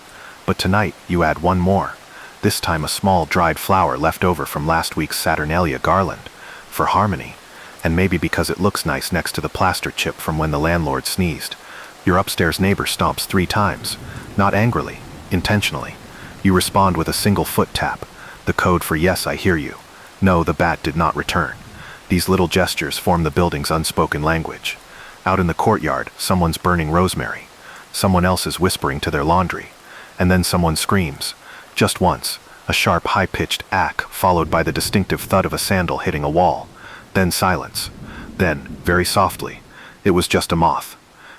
But tonight, you add one more. This time a small dried flower left over from last week's Saturnalia garland. For harmony. And maybe because it looks nice next to the plaster chip from when the landlord sneezed. Your upstairs neighbor stomps 3 times. Not angrily, intentionally. You respond with a single foot tap. The code for "yes, I hear you." No, the bat did not return. These little gestures form the building's unspoken language. Out in the courtyard, someone's burning rosemary. Someone else is whispering to their laundry. And then someone screams. Just once, a sharp, high-pitched ack followed by the distinctive thud of a sandal hitting a wall. Then silence. Then, very softly, it was just a moth.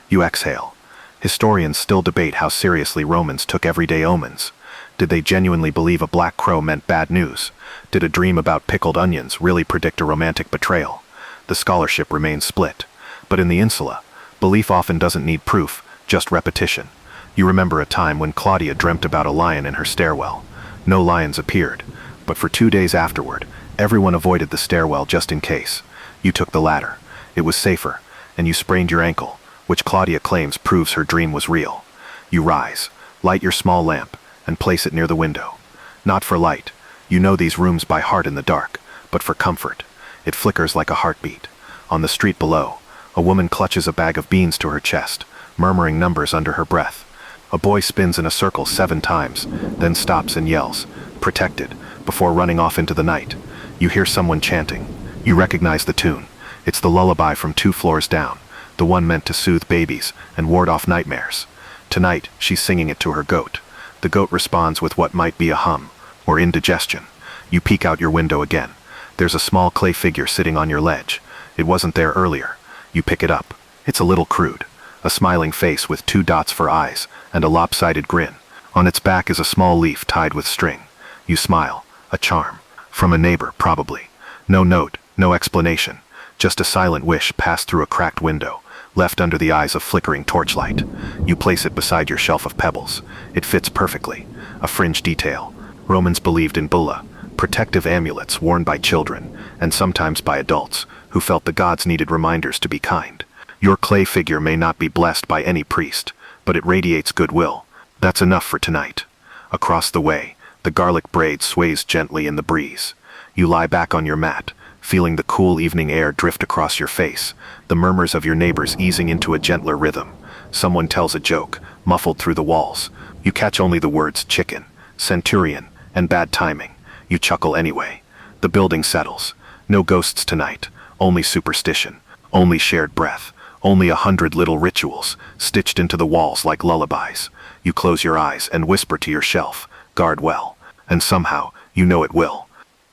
You exhale. Historians still debate how seriously Romans took everyday omens. Did they genuinely believe a black crow meant bad news? Did a dream about pickled onions really predict a romantic betrayal? The scholarship remains split. But in the Insula, belief often doesn't need proof, just repetition. You remember a time when Claudia dreamt about a lion in her stairwell. No lions appeared, but for 2 days afterward, everyone avoided the stairwell just in case. You took the ladder. It was safer, and you sprained your ankle, which Claudia claims proves her dream was real. You rise, light your small lamp, and place it near the window. Not for light. You know these rooms by heart in the dark, but for comfort. It flickers like a heartbeat. On the street below, a woman clutches a bag of beans to her chest, murmuring numbers under her breath. A boy spins in a circle 7 times, then stops and yells, "Protected," before running off into the night. You hear someone chanting. You recognize the tune. It's the lullaby from 2 floors down, the one meant to soothe babies and ward off nightmares. Tonight, she's singing it to her goat. The goat responds with what might be a hum, or indigestion. You peek out your window again. There's a small clay figure sitting on your ledge. It wasn't there earlier. You pick it up. It's a little crude. A smiling face with 2 dots for eyes, and a lopsided grin. On its back is a small leaf tied with string. You smile. A charm. From a neighbor, probably. No note, no explanation. Just a silent wish passed through a cracked window, left under the eyes of flickering torchlight. You place it beside your shelf of pebbles. It fits perfectly. A fringe detail. Romans believed in bulla, protective amulets worn by children, and sometimes by adults, who felt the gods needed reminders to be kind. Your clay figure may not be blessed by any priest, but it radiates goodwill. That's enough for tonight. Across the way, the garlic braid sways gently in the breeze. You lie back on your mat, feeling the cool evening air drift across your face, the murmurs of your neighbors easing into a gentler rhythm. Someone tells a joke, muffled through the walls. You catch only the words chicken, centurion, and bad timing. You chuckle anyway. The building settles. No ghosts tonight, only superstition, only shared breath. Only 100 little rituals, stitched into the walls like lullabies. You close your eyes and whisper to your shelf, "Guard well." And somehow, you know it will.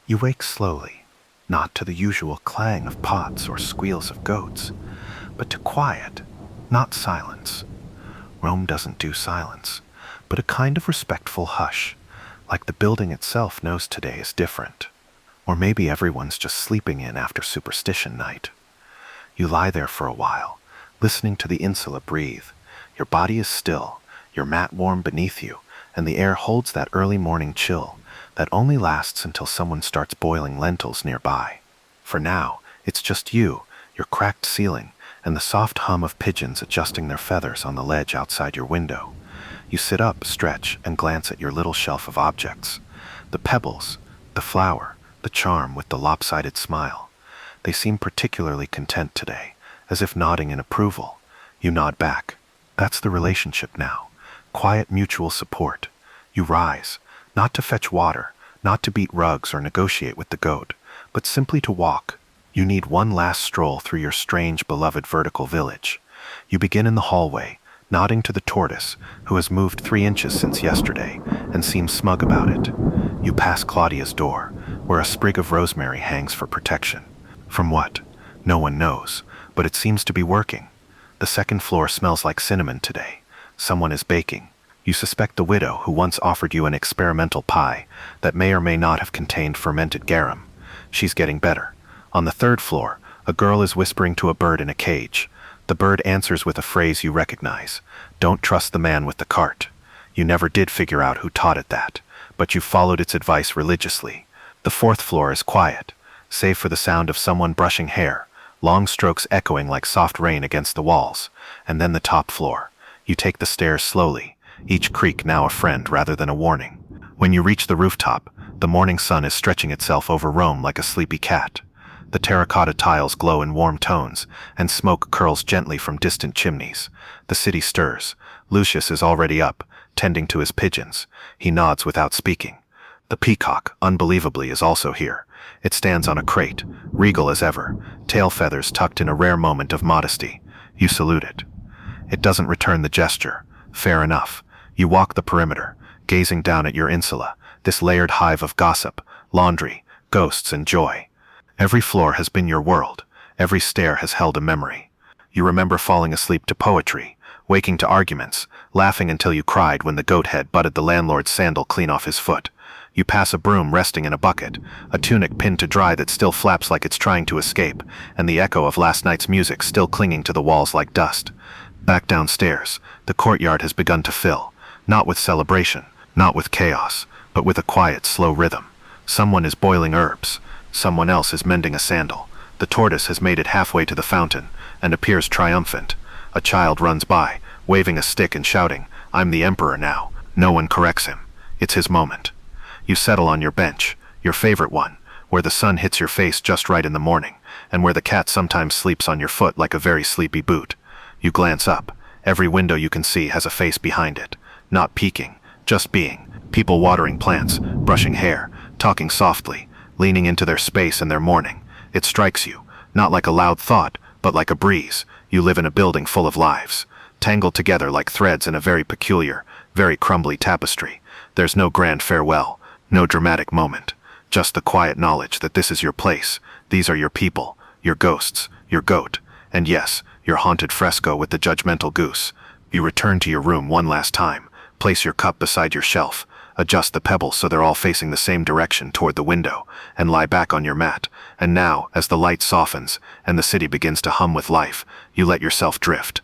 You wake slowly, not to the usual clang of pots or squeals of goats, but to quiet, not silence. Rome doesn't do silence, but a kind of respectful hush, like the building itself knows today is different. Or maybe everyone's just sleeping in after Superstition night. You lie there for a while, listening to the Insula breathe. Your body is still, your mat warm beneath you, and the air holds that early morning chill that only lasts until someone starts boiling lentils nearby. For now, it's just you, your cracked ceiling, and the soft hum of pigeons adjusting their feathers on the ledge outside your window. You sit up, stretch, and glance at your little shelf of objects. The pebbles, the flower, the charm with the lopsided smile. They seem particularly content today, as if nodding in approval. You nod back. That's the relationship now. Quiet mutual support. You rise, not to fetch water, not to beat rugs or negotiate with the goat, but simply to walk. You need one last stroll through your strange, beloved vertical village. You begin in the hallway, nodding to the tortoise, who has moved 3 inches since yesterday, and seems smug about it. You pass Claudia's door, where a sprig of rosemary hangs for protection. From what? No one knows, but it seems to be working. The second floor smells like cinnamon today. Someone is baking. You suspect the widow who once offered you an experimental pie that may or may not have contained fermented garum. She's getting better. On the 3rd floor, a girl is whispering to a bird in a cage. The bird answers with a phrase you recognize. Don't trust the man with the cart. You never did figure out who taught it that, but you followed its advice religiously. The 4th floor is quiet, save for the sound of someone brushing hair, long strokes echoing like soft rain against the walls. And then the top floor. You take the stairs slowly, each creak now a friend rather than a warning. When you reach the rooftop, the morning sun is stretching itself over Rome like a sleepy cat. The terracotta tiles glow in warm tones, and smoke curls gently from distant chimneys. The city stirs. Lucius is already up, tending to his pigeons. He nods without speaking. The peacock, unbelievably, is also here. It stands on a crate, regal as ever, tail feathers tucked in a rare moment of modesty. You salute it. It doesn't return the gesture. Fair enough. You walk the perimeter, gazing down at your insula, this layered hive of gossip, laundry, ghosts, and joy. Every floor has been your world. Every stair has held a memory. You remember falling asleep to poetry, waking to arguments, laughing until you cried when the goat head butted the landlord's sandal clean off his foot. You pass a broom resting in a bucket, a tunic pinned to dry that still flaps like it's trying to escape, and the echo of last night's music still clinging to the walls like dust. Back downstairs, the courtyard has begun to fill, not with celebration, not with chaos, but with a quiet, slow rhythm. Someone is boiling herbs. Someone else is mending a sandal. The tortoise has made it halfway to the fountain, and appears triumphant. A child runs by, waving a stick and shouting, "I'm the emperor now." No one corrects him. It's his moment. You settle on your bench, your favorite one, where the sun hits your face just right in the morning, and where the cat sometimes sleeps on your foot like a very sleepy boot. You glance up. Every window you can see has a face behind it. Not peeking, just being. People watering plants, brushing hair, talking softly, leaning into their space and their morning. It strikes you, not like a loud thought, but like a breeze. You live in a building full of lives, tangled together like threads in a very peculiar, very crumbly tapestry. There's no grand farewell, no dramatic moment, just the quiet knowledge that this is your place, these are your people, your ghosts, your goat, and yes, your haunted fresco with the judgmental goose. You return to your room one last time, place your cup beside your shelf, adjust the pebbles so they're all facing the same direction toward the window, and lie back on your mat. And now, as the light softens and the city begins to hum with life, you let yourself drift,